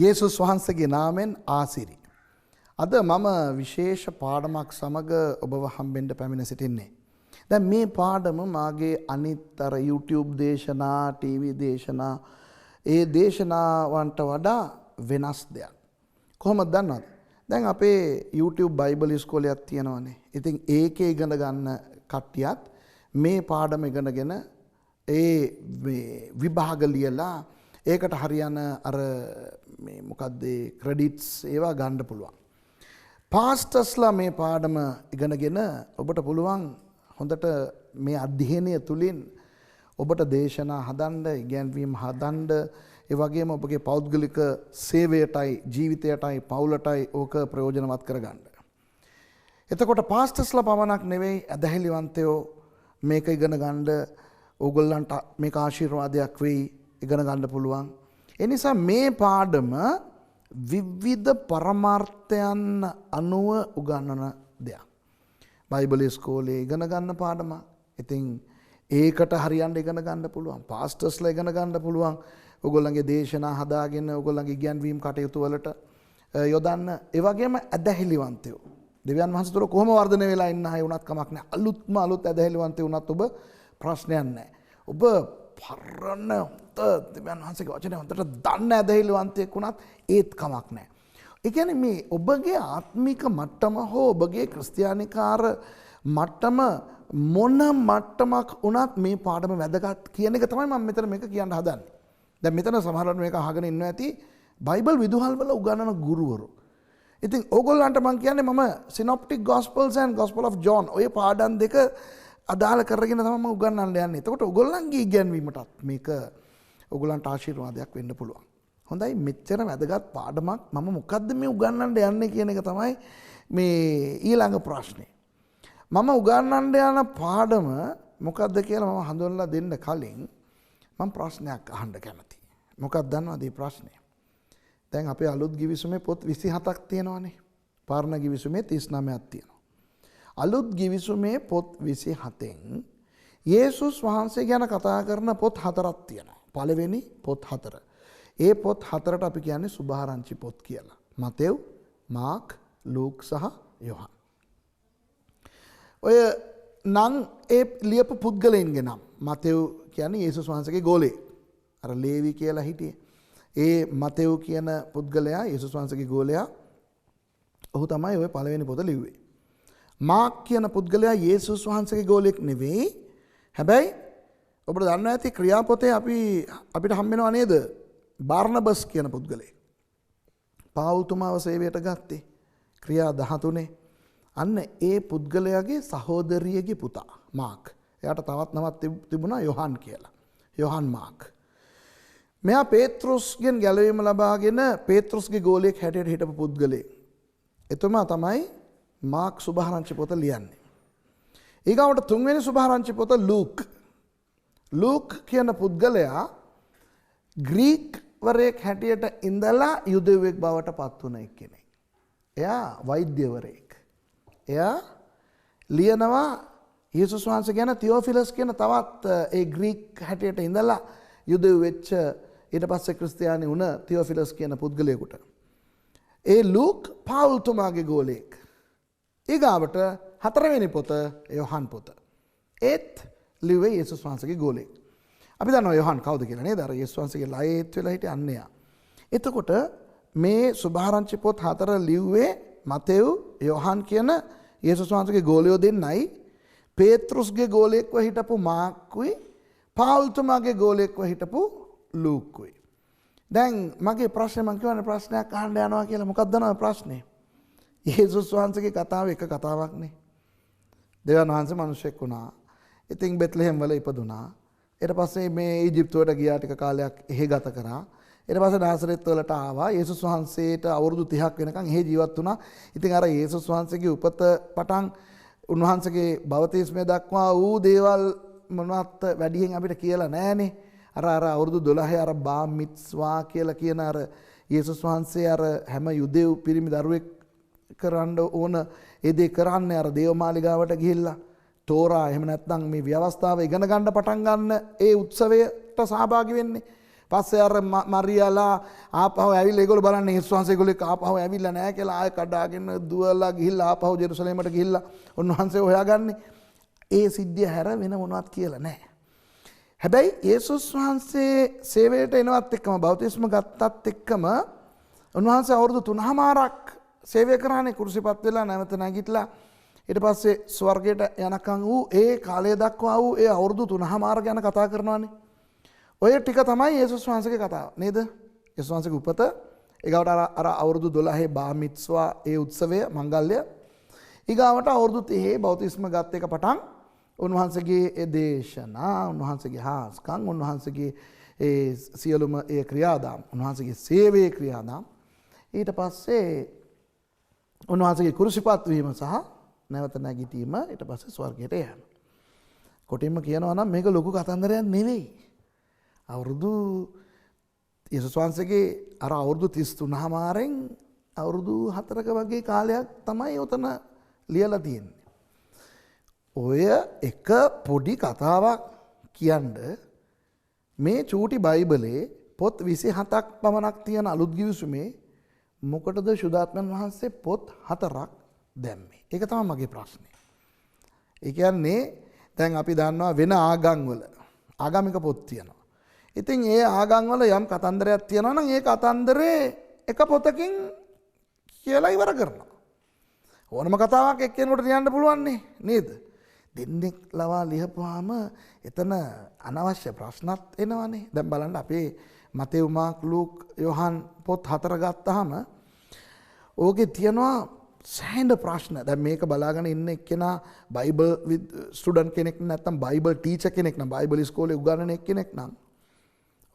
යේසුස් වහන්සේගේ නාමෙන් ආසිරි. අද මම විශේෂ පාඩමක් සමග ඔබව හම්බෙන්න පැමිණ සිටින්නේ. දැන් මේ පාඩම මාගේ අනිත්තර YouTube දේශනා, TV දේශනා, ඒ දේශනාවන්ට වඩා වෙනස් දෙයක්. කොහොමද දන්නවද? දැන් අපේ YouTube බයිබල් ඉස්කෝලයක් තියෙනවානේ. ඉතින් ඒකේ ඉගෙන ගන්න කට්ටියත් මේ පාඩම ඉගෙනගෙන ඒ විභාග ලියලා ඒකට හරියන අර මේ මොකද්ද ක්‍රෙඩිට්ස් ඒවා ගන්න පුළුවන්. පාස්ටර්ස්ලා මේ පාඩම ඉගෙනගෙන ඔබට පුළුවන් හොඳට මේ අධ්‍යයනය තුලින් ඔබට දේශනා හදන්න, ඉගැන්වීම් හදන්න, ඒ වගේම ඔබගේ පෞද්ගලික සේවයටයි, ජීවිතයටයි, පවුලටයි ඕක ප්‍රයෝජනවත් කරගන්න. එතකොට පාස්ටර්ස්ලා පමණක් නෙවෙයි ඇදහිලිවන්තයෝ මේක ඉගෙන ගන්න, ඕගොල්ලන්ට මේක ආශිර්වාදයක් වෙයි, ඉගෙන ගන්න පුළුවන්. ඒ නිසා මේ පාඩම විවිධ පරමාර්ථයන් අනුව උගන්වන දෙයක්. බයිබල් ඉස්කෝලේ ඉගෙන ගන්න පාඩම. ඉතින් ඒකට හරියන්න ඉගෙන ගන්න පුළුවන්. පාස්ටර්ස්ලා ඉගෙන ගන්න පුළුවන්. ඔයගොල්ලන්ගේ දේශනා හදාගෙන ඔයගොල්ලන්ගේ ඉගැන්වීම් කටයුතු වලට යොදන්න. ඒ වගේම ඇදහිලිවන්තයෝ. දෙවියන් වහන්සේ තුළ කොහොම වර්ධනය වෙලා ඉන්න අය වුණත් කමක් නැහැ. අලුත් ඇදහිලිවන්තයෝ වුණත් ඔබ ප්‍රශ්නයක් නැහැ. ඔබ පරණ දෙවියන් වහන්සේගේ වචනේ හොඳට දන්න ඇදහිලිවන්තයෙක් වුණත් ඒත් කමක් නැහැ. ඒ කියන්නේ මේ ඔබගේ ආත්මික මට්ටම හෝ ඔබගේ ක්‍රිස්තියානිකාර මට්ටම මොන මට්ටමක් වුණත් මේ පාඩම වැදගත් කියන එක තමයි මම මෙතන මේක කියන්න හදන්නේ. දැන් මෙතන සමහරවිට මේක අහගෙන ඉන්නවා ඇති බයිබල් විදුහල් වල උගන්වන ගුරුවරු. ඉතින් ඕගොල්ලන්ට මම කියන්නේ මම Synoptic Gospels and Gospel of John ඔය පාඩම් දෙක අදාළ කරගෙන තමයි මම උගන්වන්න යන්නේ. එතකොට ඕගොල්ලන්ගේ ඉගැන්වීමටත් මේක ඕගොල්ලන්ට ආශිර්වාදයක් වෙන්න පුළුවන්. හොඳයි, මෙච්චර වැදගත් පාඩමක් මම මොකද්ද මේ උගන්වන්න යන්නේ කියන එක තමයි මේ ඊළඟ ප්‍රශ්නේ. මම උගන්වන්න යන පාඩම මොකද්ද කියලා මම හඳුන්වලා දෙන්න කලින් මම ප්‍රශ්නයක් අහන්න කැමතියි. මොකක්ද දන්නවද මේ ප්‍රශ්නේ? දැන් අපේ අලුත් ගිවිසුමේ පොත් 27ක් තියෙනවානේ. පාරණ ගිවිසුමේ 39ක් තියෙනවා. අලුත් ගිවිසුමේ පොත් 27න් යේසුස් වහන්සේ ගැන කතා කරන පොත් 4ක් තියෙනවා. පළවෙනි පොත් 4. ඒ පොත් 4ට අපි කියන්නේ සුභාරංචි පොත් කියලා. මතෙව්, මාක්, ලූක් සහ යොහන්. ඔය නම් ඒ ලියපු පුද්ගලයන්ගේ නම්. මතෙව් කියන්නේ යේසුස් වහන්සේගේ ගෝලේ. අර ලේවි කියලා හිටියේ. ඒ මතෙව් කියන පුද්ගලයා යේසුස් වහන්සේගේ ගෝලයා. ඔහු තමයි ඔය පළවෙනි පොත ලිව්වේ. මාක් කියන පුද්ගලයා යේසුස් වහන්සේගේ ගෝලෙක් නෙවෙයි. හැබැයි ඔබට දන්නවා ඇති ක්‍රියාපොතේ අපිට හම්බ වෙනව නේද? බාර්නබස් කියන පුද්ගලයෙක්. පාවුල්තුමාව සේවයට ගත්තේ ක්‍රියා 13. අන්න ඒ පුද්ගලයාගේ සහෝදරියගේ පුතා මාක්. එයාට තවත් නමක් තිබුණා යොහන් කියලා. යොහන් මාක්. මෙයා පේත්‍රුස්ගෙන් ගැලවීම ලබාගෙන පේත්‍රුස්ගේ ගෝලයෙක් හැටියට හිටපු පුද්ගලයෙක්. එතුමා තමයි මාක් සුභාරංචි පොත ලියන්නේ. ඊගාවට තුන්වෙනි සුභාරංචි පොත ලූක්. ලූක් කියන පුද්ගලයා ග්‍රීක් වරයෙක් හැටියට ඉඳලා යුදෙව්වෙක් බවට පත් වුණ කෙනෙක්. එයා වෛද්‍යවරයෙක්. එයා ලියනවා යේසුස් වහන්සේ ගැන තියෝෆිලස් කියන තවත් ඒ ග්‍රීක් හැටියට ඉඳලා යුදෙව් වෙච්ච ඊට පස්සේ ක්‍රිස්තියානි වුණ තියෝෆිලස් කියන පුද්ගලයෙකුට. ඒ ලූක් පාවුල්තුමාගේ ගෝලයෙක්. ඊගාවට 4 වෙනි පොත යොහන් පොත. ඒත් ලිව්වේ යේසුස් වහන්සේගේ ගෝලයෙක්. අපි දන්නවා යොහන් කවුද කියලා නේද? අර යේසුස් වහන්සේගේ ලයේත් වෙලා හිටිය අන්‍යයා. එතකොට මේ සුභාරංචි පොත් 4 ලිව්වේ මතෙව්, යොහන් කියන යේසුස් වහන්සේගේ ගෝලියෝ දෙන්නයි. පේත්‍රුස්ගේ ගෝලයෙක්ව හිටපු මාක්කුයි, පාවුල්තුමාගේ ගෝලයෙක්ව හිටපු ලූක්කුයි. දැන් මගේ ප්‍රශ්නේ මම කියවනේ ප්‍රශ්නයක් අහන්න යනවා කියලා. මොකක්ද දන්නවද ප්‍රශ්නේ? යේසුස් වහන්සේගේ කතාව එක කතාවක් නේ. දෙවියන් වහන්සේ මිනිසෙක් වුණා. ඉතින් බෙත්ලෙහෙම් වල ඉපදුනා. ඊට පස්සේ මේ ඊජිප්තුවට ගියා, ටික කාලයක් එහෙ ගත කරා. ඊට පස්සේ නාසරෙත් වලට ආවා. යේසුස් වහන්සේට අවුරුදු 30ක් වෙනකන් එහෙ ජීවත් වුණා. ඉතින් අර යේසුස් වහන්සේගේ උපත පටන් උන්වහන්සේගේ බවතිස්මය දක්වා වූ දේවල් මොනවත් වැඩියෙන් අපිට කියලා නෑනේ. අර අවුරුදු 12 අර බා මිත්ස්වා කියලා කියන අර යේසුස් වහන්සේ අර හැම යුදෙව් පිරිමි දරුවෙක් කරන්න ඕන ඒ දේ කරන්නේ අර දේවමාලිගාවට ගිහිල්ලා තෝරා එහෙම නැත්නම් මේ ව්‍යවස්ථාව ඉගෙන ගන්න පටන් ගන්න ඒ උත්සවයට සහභාගී වෙන්නේ. පස්සේ අර මරියලා ආපහු ඇවිල්ලා ඒගොල්ලෝ බලන්නේ යේසුස් වහන්සේ ඒගොල්ලෝ ආපහු ඇවිල්ලා නැහැ කියලා ආයෙ කඩාගෙන දුවලා ගිහිල්ලා ආපහු ජෙරුසලේමට ගිහිල්ලා උන්වහන්සේ හොයාගන්නේ. ඒ සිද්ධිය හැර වෙන මොනවත් කියලා නැහැ. හැබැයි යේසුස් වහන්සේ සේවයට එනවත් එක්කම බෞතිස්ම ගත්තත් එක්කම උන්වහන්සේ අවුරුදු 3මාරක් සේවය කරානේ කුරුසිපත් වෙලා නැවත නැගිටලා ඊට පස්සේ ස්වර්ගයට යනකම් වූ ඒ කාලය දක්වා වූ ඒ අවුරුදු 3මාර ගැන කතා කරනවානේ. ඔය ටික තමයි යේසුස් වහන්සේගේ කතාව නේද? යේසුස් වහන්සේගේ උපත ඊගාවට අර අවුරුදු 12 බා මිත්ස්වා ඒ උත්සවය මංගල්‍ය ඊගාවට අවුරුදු 30 බෞතිස්ම ගත් එක පටන් උන්වහන්සේගේ ඒ දේශනා උන්වහන්සේගේ හාස්කම් උන්වහන්සේගේ ඒ සියලුම ඒ ක්‍රියාදාම උන්වහන්සේගේ සේවයේ ක්‍රියාදාම ඊට පස්සේ උන්වහන්සේගේ කුරුසිපත් වීම සහ නැවත නැගිටීම ඊට පස්සේ ස්වර්ගයට යෑම. කොටින්ම කියනවා නම් මේක ලොකු කතන්දරයක් නෙවෙයි. අවුරුදු යේසුස් වහන්සේගේ අර අවුරුදු 33මාරෙන් අවුරුදු 4ක වගේ කාලයක් තමයි උතන ලියලා තියෙන්නේ. ඔය එක පොඩි කතාවක් කියන්න මේ චූටි බයිබලේ පොත් 27ක් පමණක් තියෙන අලුත් ගිවිසුමේ මොකටද ශුද්ධාත්මයන් වහන්සේ පොත් 4ක් දැම්මේ? ඒක තමයි මගේ ප්‍රශ්නේ. ඒ කියන්නේ දැන් අපි දන්නවා වෙන ආගම්වල ආගමික පොත් තියෙනවා. ඉතින් ඒ ආගම්වල යම් කතන්දරයක් තියෙනවා නම් ඒ කතන්දරේ එක පොතකින් කියලා ඉවර කරනවා. ඕනම කතාවක් එක්කෙනෙකුට ලියන්න පුළුවන් නේද? දෙන්නෙක් ලවා ලියපුවාම එතන අනවශ්‍ය ප්‍රශ්නත් එනවනේ. දැන් බලන්න අපේ මතෙව් මාක් ලූක් යොහන් පොත් 4 ගත්තාම ඕකේ තියෙනවා සෑහෙන ප්‍රශ්න. දැන් මේක බලාගෙන ඉන්න එක්කෙනා බයිබල් ස්ටුඩන්ට් කෙනෙක් නැත්නම් බයිබල් ටීචර් කෙනෙක් නම් බයිබල් ඉස්කෝලේ උගන්වන එක්කෙනෙක් නම්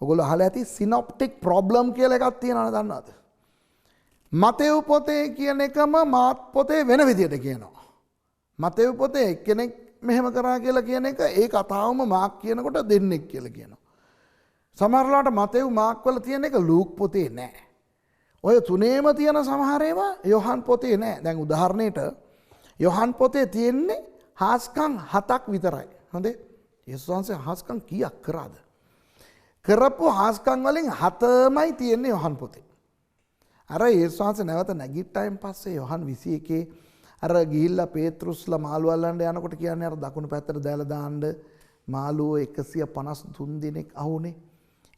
ඔයගොල්ලෝ අහලා ඇති සිනොප්ටික් ප්‍රොබ්ලම් කියලා එකක් තියෙනවද දන්නවද? මතෙව් පොතේ කියන එකම මාත් පොතේ වෙන විදියට කියනවා. මතෙව් පොතේ එක්කෙනෙක් මෙහෙම කරා කියලා කියන එක ඒ කතාවම මාක් කියනකොට දෙන්නෙක් කියලා කියනවා. සමහරලාට මතෙව් මාක් වල තියෙන එක ලූක් පොතේ නැහැ. ඔය තුනේම තියෙන සමහර ඒවා යොහන් පොතේ නැහැ. දැන් උදාහරණයට යොහන් පොතේ තියෙන්නේ හාස්කම් 7ක් විතරයි. හොඳේ? යේසුස් වහන්සේ හාස්කම් කීයක් කරාද? කරපු හාස්කම් වලින් 7මයි තියෙන්නේ යොහන් පොතේ. අර යේසුස් වහන්සේ නැවත නැගිට්ටයින් පස්සේ යොහන් 21 අර ගිහිල්ලා පේත්‍රුස්ලා මාළු අල්ලන්න යනකොට කියන්නේ අර දකුණු පැත්තට දාලා දාන්න මාළුවෝ 153 දෙනෙක් අහුනේ.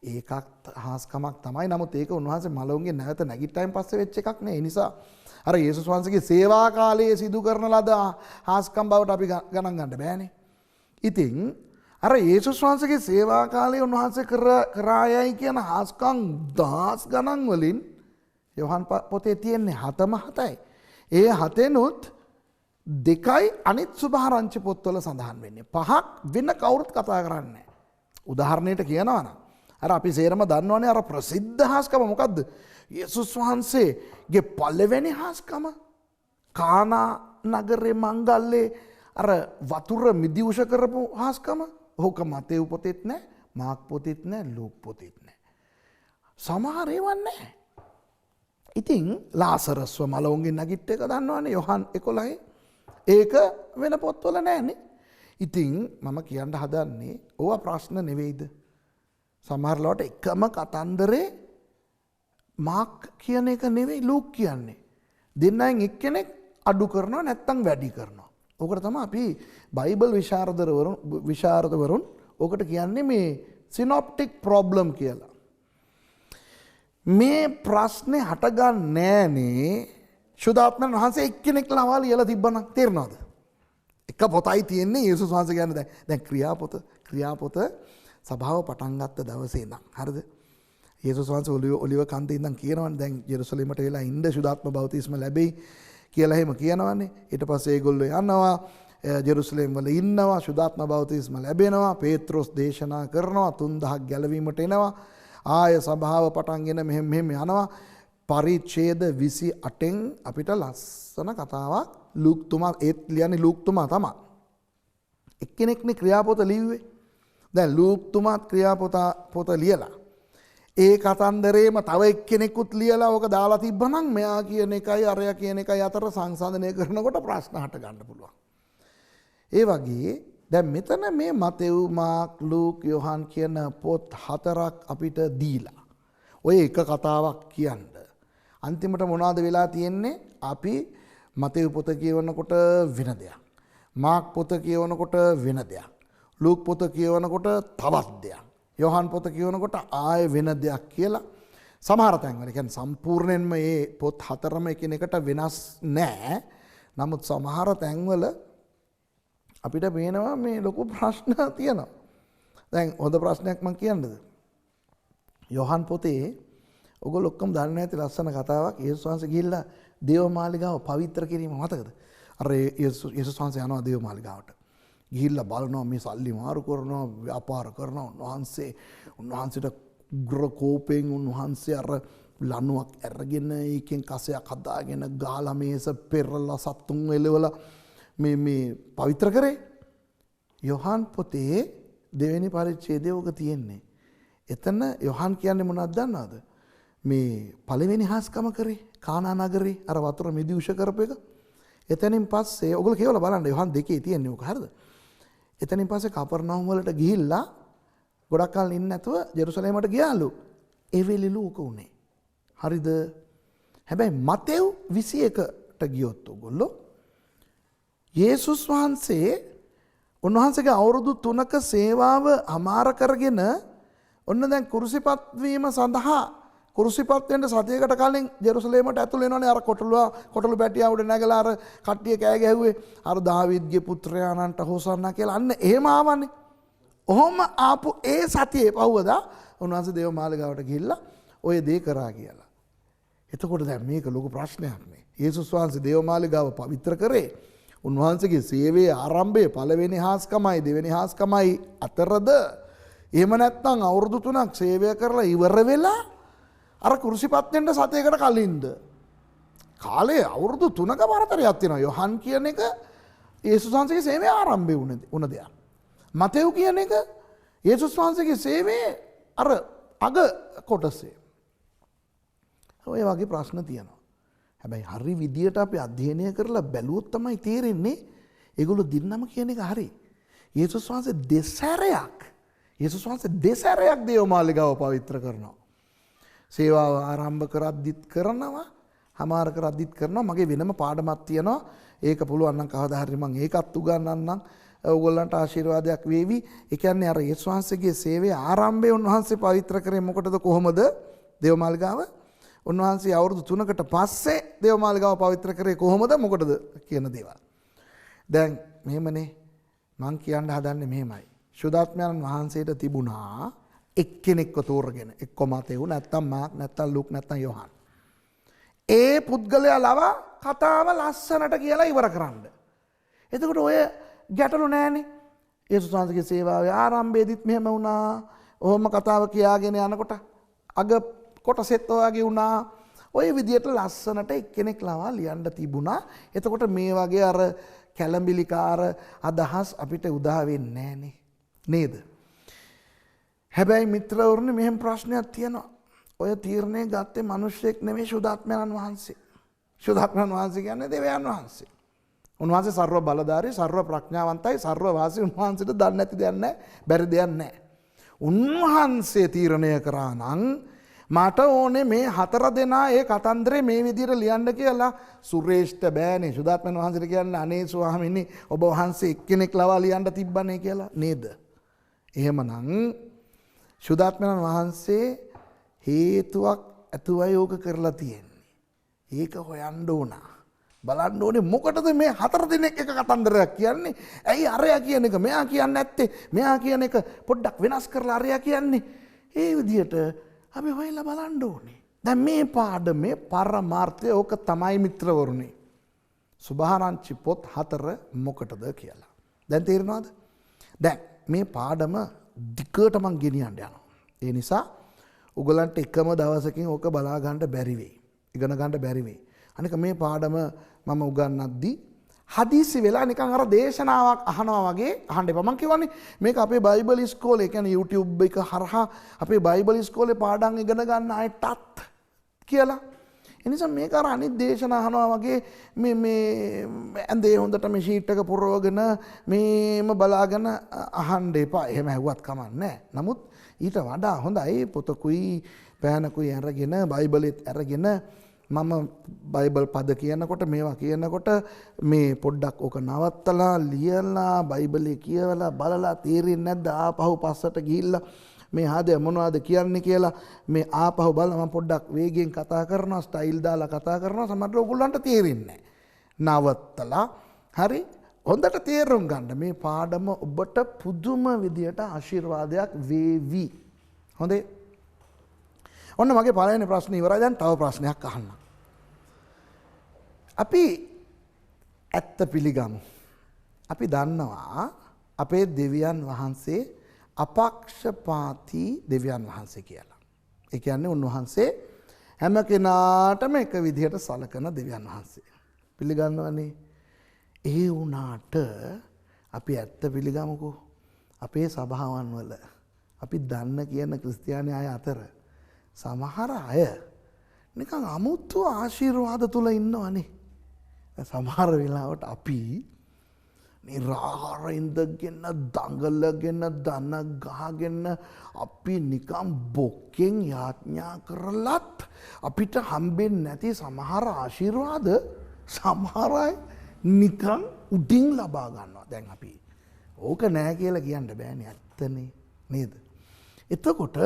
ඒකත් හාස්කමක් තමයි. නමුත් ඒක උන්වහන්සේ මලවුන්ගේ නැවත නැගිට්ටයින් පස්සේ වෙච්ච එකක් නේ. ඒ නිසා අර යේසුස් වහන්සේගේ සේවා කාලයේ සිදු කරන ලද හාස්කම් බවට අපි ගණන් ගන්න බෑනේ. ඉතින් අර යේසුස් වහන්සේගේ සේවා කාලයේ උන්වහන්සේ කරායයි කියන හාස්කම් දහස් ගණන් වලින් යොහන් පොතේ තියෙන්නේ 7යි. ඒ 7ෙනුත් 2යි අනිත් සුභාරංචි පොත්වල සඳහන් වෙන්නේ. 5ක් වෙන කවුරුත් කතා කරන්නේ නැහැ. උදාහරණයට කියනවා නම් අර අපි සේරම දන්නවනේ අර ප්‍රසිද්ධ හාස්කම මොකද්ද? යේසුස් වහන්සේගේ පළවෙනි හාස්කම කානා නගරේ මංගල්ලේ අර වතුර මිදිවුෂ කරපු හාස්කම. ඕක මතෙව් පොතෙත් නැහැ, මාක් පොතෙත් නැහැ, ලූක් පොතෙත් නැහැ. සමහර ඒවා නැහැ. ඉතින් ලාසරස්ව මලවුන්ගෙන් නැගිට එක දන්නවනේ යොහන් 11. ඒක වෙන පොත්වල නැහැනේ. ඉතින් මම කියන්න හදන්නේ ඕවා ප්‍රශ්න නෙවෙයිද? සමහරලාට එකම කතන්දරේ මාක් කියන එක නෙවෙයි ලූක් කියන්නේ. දෙන්නයින් එක්කෙනෙක් අඩු කරනවා නැත්තම් වැඩි කරනවා. ඕකට තමයි අපි බයිබල් විශාරදවරුන් ඕකට කියන්නේ මේ සිනොප්ටික් ප්‍රොබ්ලම් කියලා. මේ ප්‍රශ්නේ හටගන්නේ නෑනේ ශුද්ධාත්මයන් වහන්සේ එක්කෙනෙක් ලවා ලියලා තිබ්බනම් තේරෙනවද? එක පොතයි තියෙන්නේ යේසුස් වහන්සේ කියන්නේ දැන් ක්‍රියාපොත සභාව පටන් ගත්ත දවසේ ඉඳන් හරිද? යේසුස් වහන්සේ ඔලිව කන්දේ ඉඳන් කියනවනේ දැන් ජෙරුසලෙමට වෙලා ඉන්න ශුද්ධාත්ම බෞතිස්ම ලැබෙයි කියලා එහෙම කියනවනේ. ඊට පස්සේ ඒගොල්ලෝ යනවා ජෙරුසලෙම් වල ඉන්නවා ශුද්ධාත්ම බෞතිස්ම ලැබෙනවා. පේත්‍රොස් දේශනා කරනවා 3000ක් ගැලවීමට එනවා. ආය සභාව පටන්ගෙන මෙහෙම යනවා. පරිච්ඡේද 28න් අපිට ලස්සන කතාවක් ලූක් තුමා ඒත් ලියන්නේ ලූක් තුමා තමයි. එක්කෙනෙක්නේ ක්‍රියාපොත ලිව්වේ. දැන් ලූක් තුමාත් ක්‍රියාපොත ලියලා ඒ කතන්දරේම තව එක්කෙනෙකුත් ලියලා ඕක දාලා තිබ්බනම් මෙයා කියන එකයි අරයා කියන එකයි අතර සංසන්දනය කරනකොට ප්‍රශ්න හට ගන්න පුළුවන්. ඒ වගේ දැන් මෙතන මේ මතෙව් මාක් ලූක් යොහන් කියන පොත් 4ක් අපිට දීලා ඔය එක කතාවක් කියන්න. අන්තිමට මොනවද වෙලා තියෙන්නේ? අපි මතෙව් පොත කියවනකොට වෙන දෙයක්. මාක් පොත කියවනකොට වෙන දෙයක්. ලූක් පොත කියවනකොට තවත් දෙයක්. යොහන් පොත කියවනකොට ආයෙ වෙන දෙයක් කියලා සමහර තැන්වල කියන්නේ සම්පූර්ණයෙන්ම මේ පොත් 4ම එකිනෙකට වෙනස් නෑ. නමුත් සමහර තැන්වල අපිට පේනවා මේ ලොකු ප්‍රශ්න තියෙනවා. දැන් හොඳ ප්‍රශ්නයක් මම කියන්නද? යොහන් පොතේ ඔයගොල්ලෝ ඔක්කොම දන්නේ නැති ලස්සන කතාවක්. යේසුස් වහන්සේ ගිහිල්ලා දේවමාලිගාව පවිත්‍ර කිරීම මතකද? අර යේසුස් වහන්සේ යනවා දේවමාලිගාවට. ගිහිල්ලා බලනවා මේ සල්ලි මාරු කරනවා, ව්‍යාපාර කරනවා. උන්වහන්සේට උග්‍ර කෝපයෙන් උන්වහන්සේ අර ලණුවක් අරගෙන ඒකෙන් කසයක් හදාගෙන ගාලා මේස පෙරලා සතුන් එලවලා මේ පවිත්‍ර කරේ. යොහන් පොතේ දෙවෙනි පරිච්ඡේදයේ ඔක තියෙන්නේ. එතන යොහන් කියන්නේ මොනවද දන්නවද? මේ පළවෙනි හාස්කම කරේ කානා නගරේ අර වතුර මිදිඋෂ කරපු එක. එතනින් පස්සේ ඔයගොල්ලෝ කියවලා බලන්න යොහන් 2 තියෙන්නේ ඕක හරිද? එතනින් පස්සේ කපර්නහුම් වලට ගිහිල්ලා ගොඩක් කල් ඉන්නේ නැතුව ජෙරුසලේමට ගියාලු. ඒ වෙලෙලු ඕක උනේ. හරිද? හැබැයි මතෙව් 21ට ගියොත් ඔයගොල්ලෝ යේසුස් වහන්සේ උන්වහන්සේගේ අවුරුදු 3ක සේවාව අමාර කරගෙන ඔන්න දැන් කුරුසිපත් වීම සඳහා කුරුසිපත් වෙන්න සතියකට කලින් ජෙරුසලේමට ඇතුල් වෙනවනේ. අර කොටලු පැටියා උඩ නැගලා අර කට්ටිය කෑ ගැහුවේ අර දාවිද්ගේ පුත්‍රයාණන්ට හොසන්නා කියලා. අන්න එහෙම ආවනේ. ඔහොම ආපු ඒ සතියේ පහුවදා උන්වහන්සේ දේවමාලිගාවට ගිහිල්ලා ඔය දේ කරා කියලා. එතකොට දැන් මේක ලොකු ප්‍රශ්නයක් නේ. යේසුස් වහන්සේ දේවමාලිගාව පවිත්‍ර කරේ උන්වහන්සේගේ සේවයේ ආරම්භයේ පළවෙනි හාස්කමයි දෙවෙනි හාස්කමයි අතරද? එහෙම නැත්නම් අවුරුදු 3ක් සේවය කරලා ඉවර වෙලා අර කුරුසිපත් වෙන්න සතියකට කලින්ද? කාලේ අවුරුදු 3ක පරතරයක් තියෙනවා. යොහන් කියන එක යේසුස් වහන්සේගේ සේවයේ ආරම්භය වුණ දෙයක්. මතෙව් කියන එක යේසුස් වහන්සේගේ සේවයේ අර අග කොටසේ. ඔය වගේ ප්‍රශ්න තියෙනවා. හැබැයි හරි විදියට අපි අධ්‍යයනය කරලා බැලුවොත් තමයි තේරෙන්නේ ඒගොල්ලෝ දින්නම කියන එක හරි. යේසුස් වහන්සේ දෙසරයක් දේවමාලිගාව පවිත්‍ර කරනවා. සේවාව ආරම්භ කරද්දිත් කරනවා, හමාර කරද්දිත් කරනවා. මගේ වෙනම පාඩමක් තියෙනවා. ඒක පුළුවන් නම් කවදා හරි මම ඒකත් උගන්වන්නම්. ඔයගොල්ලන්ට ආශිර්වාදයක් වේවි. ඒ කියන්නේ අර යේසුස් වහන්සේගේ සේවයේ ආරම්භය උන්වහන්සේ පවිත්‍ර කරේ මොකටද කොහොමද? දේවමාලිගාව උන්වහන්සේ අවුරුදු 3කට පස්සේ දේවමාලිගාව පවිත්‍ර කරේ කොහොමද මොකටද කියන දේවල්. දැන් මෙහෙමනේ මං කියන්න හදන්නේ මෙහෙමයි. ශුද්ධාත්මයන් වහන්සේට තිබුණා එක්කෙනෙක්ව තෝරගෙන එක්ක මතෙව් නැත්තම් මාක් නැත්තම් ලූක් නැත්තම් යොහන්. ඒ පුද්ගලයා ලව කතාව ලස්සනට කියලා ඉවර කරන්න. එතකොට ඔය ගැටලු නෑනේ. යේසුස් වහන්සේගේ සේවාවේ ආරම්භයේදීත් මෙහෙම වුණා. ඔහොම කතාව කියාගෙන යනකොට අග කොටසෙත් ඔයගේ වුණා. ඔය විදියට ලස්සනට එක්කෙනෙක් ලවා ලියන්න තිබුණා. එතකොට මේ වගේ අර කැළඹිලිකාර අදහස් අපිට උදා වෙන්නේ නෑනේ. නේද? හැබැයි මිත්‍රවරුනි මෙහෙම ප්‍රශ්නයක් තියෙනවා. ඔය තීරණය ගත්තේ මිනිස්සෙක් නෙමෙයි ශුද්ධාත්මයන් වහන්සේ. ශුද්ධාත්මයන් වහන්සේ කියන්නේ දෙවියන් වහන්සේ. උන්වහන්සේ සර්ව බලධාරී, සර්ව ප්‍රඥාවන්තයි, සර්ව වාසී. උන්වහන්සේට දන්නේ නැති දෙයක් නැහැ, බැරි දෙයක් නැහැ. උන්වහන්සේ තීරණය කරා නම් මට ඕනේ මේ 4 දෙනා ඒ කතන්දරේ මේ විදිහට ලියන්න කියලා. සුරේෂ්ට බෑනේ. ශුද්ධාත්මයන් වහන්සේට කියන්නේ අනේ ස්වාමීනි ඔබ වහන්සේ එක්කෙනෙක් ලවා ලියන්න තිබ්බනේ කියලා නේද? එහෙමනම් ශුද්ධාත්මයන් වහන්සේ හේතුවක් ඇතුවයි ඕක කරලා තියෙන්නේ. ඒක හොයන්න ඕන. බලන්න ඕනේ මොකටද මේ 4 දිනක් එක කතන්දරයක් කියන්නේ? ඇයි අරයා කියන එක මෙයා කියන්නේ නැත්තේ? මෙයා කියන එක පොඩ්ඩක් වෙනස් කරලා අරයා කියන්නේ? ඒ විදිහට අපි හොයලා බලන්න ඕනේ. දැන් මේ පාඩමේ පරමාර්ථය ඕක තමයි මිත්‍රවරුනි. සුභාරංචි පොත් 4 මොකටද කියලා. දැන් තේරෙනවද? දැන් මේ පාඩම දිගට මං ගෙනියන්න යනවා. ඒ නිසා ඔයගලන්ට එකම දවසකින් ඕක බලා ගන්න බැරි වෙයි. ඉගෙන ගන්න බැරි වෙයි. අනික මේ පාඩම මම උගන්වද්දී හදිසි වෙලා නිකන් අර දේශනාවක් අහනවා වගේ අහන්න එපා. මම කියවනේ මේක අපේ බයිබල් ඉස්කෝලේ, ඒ කියන්නේ YouTube එක හරහා අපේ බයිබල් ඉස්කෝලේ පාඩම් ඉගෙන ගන්න අයටත් කියලා. ඒ නිසා මේක අර අනිත් දේශනා අහනවා වගේ මේ ඇඳේ හොඳට මේ ෂීට් එක පුරවගෙන මේම බලාගෙන අහන්න එපා. එහෙම ඇහුවත් කමක් නැහැ. නමුත් ඊට වඩා හොඳයි පොතකුයි පෑනකුයි අරගෙන බයිබලෙත් අරගෙන මම බයිබල් පද කියනකොට මේවා කියනකොට මේ පොඩ්ඩක් ඕක නවත්තලා ලියලා බයිබලේ කියවලා බලලා තේරෙන්නේ නැද්ද ආපහු පස්සට ගිහිල්ලා මේ ආද මොනවද කියන්නේ කියලා මේ ආපහු බලලා මම පොඩ්ඩක් වේගෙන් කතා කරනවා ස්ටයිල් දාලා කතා කරනවා සමහරවිට ඔයගොල්ලන්ට තේරෙන්නේ නැහැ. නවත්තලා හරි හොඳට තේරුම් ගන්න මේ පාඩම ඔබට පුදුම විදියට ආශිර්වාදයක් වේවි. හොඳේ. ඔන්න මගේ පළවෙනි ප්‍රශ්නේ ඉවරයි. දැන් තව ප්‍රශ්නයක් අහන්න. අපි ඇත්ත පිළිගමු. අපි දන්නවා අපේ දෙවියන් වහන්සේ අපක්ෂපාතී දෙවියන් වහන්සේ කියලා. ඒ කියන්නේ උන්වහන්සේ හැම කෙනාටම එක විදිහට සලකන දෙවියන් වහන්සේ. පිළිගන්නවනේ. ඒ වුණාට අපි ඇත්ත පිළිගමුකෝ. අපේ සභාවන් වල අපි දන්න කියන ක්‍රිස්තියානි අය අතර සමහර අය නිකන් අමුතු ආශිර්වාද තුල ඉන්නවනේ. සමහර වෙලාවට අපි නිරාහාර ඉඳගෙන දඟලගෙන දන ගහගෙන අපි නිකන් බොක්කෙන් යාඥා කරලත් අපිට හම්බෙන්නේ නැති සමහර ආශිර්වාද සමහර අය නිකන් උඩින් ලබා ගන්නවා. දැන් අපි ඕක නෑ කියලා කියන්න බෑනේ ඇත්තනේ නේද? එතකොට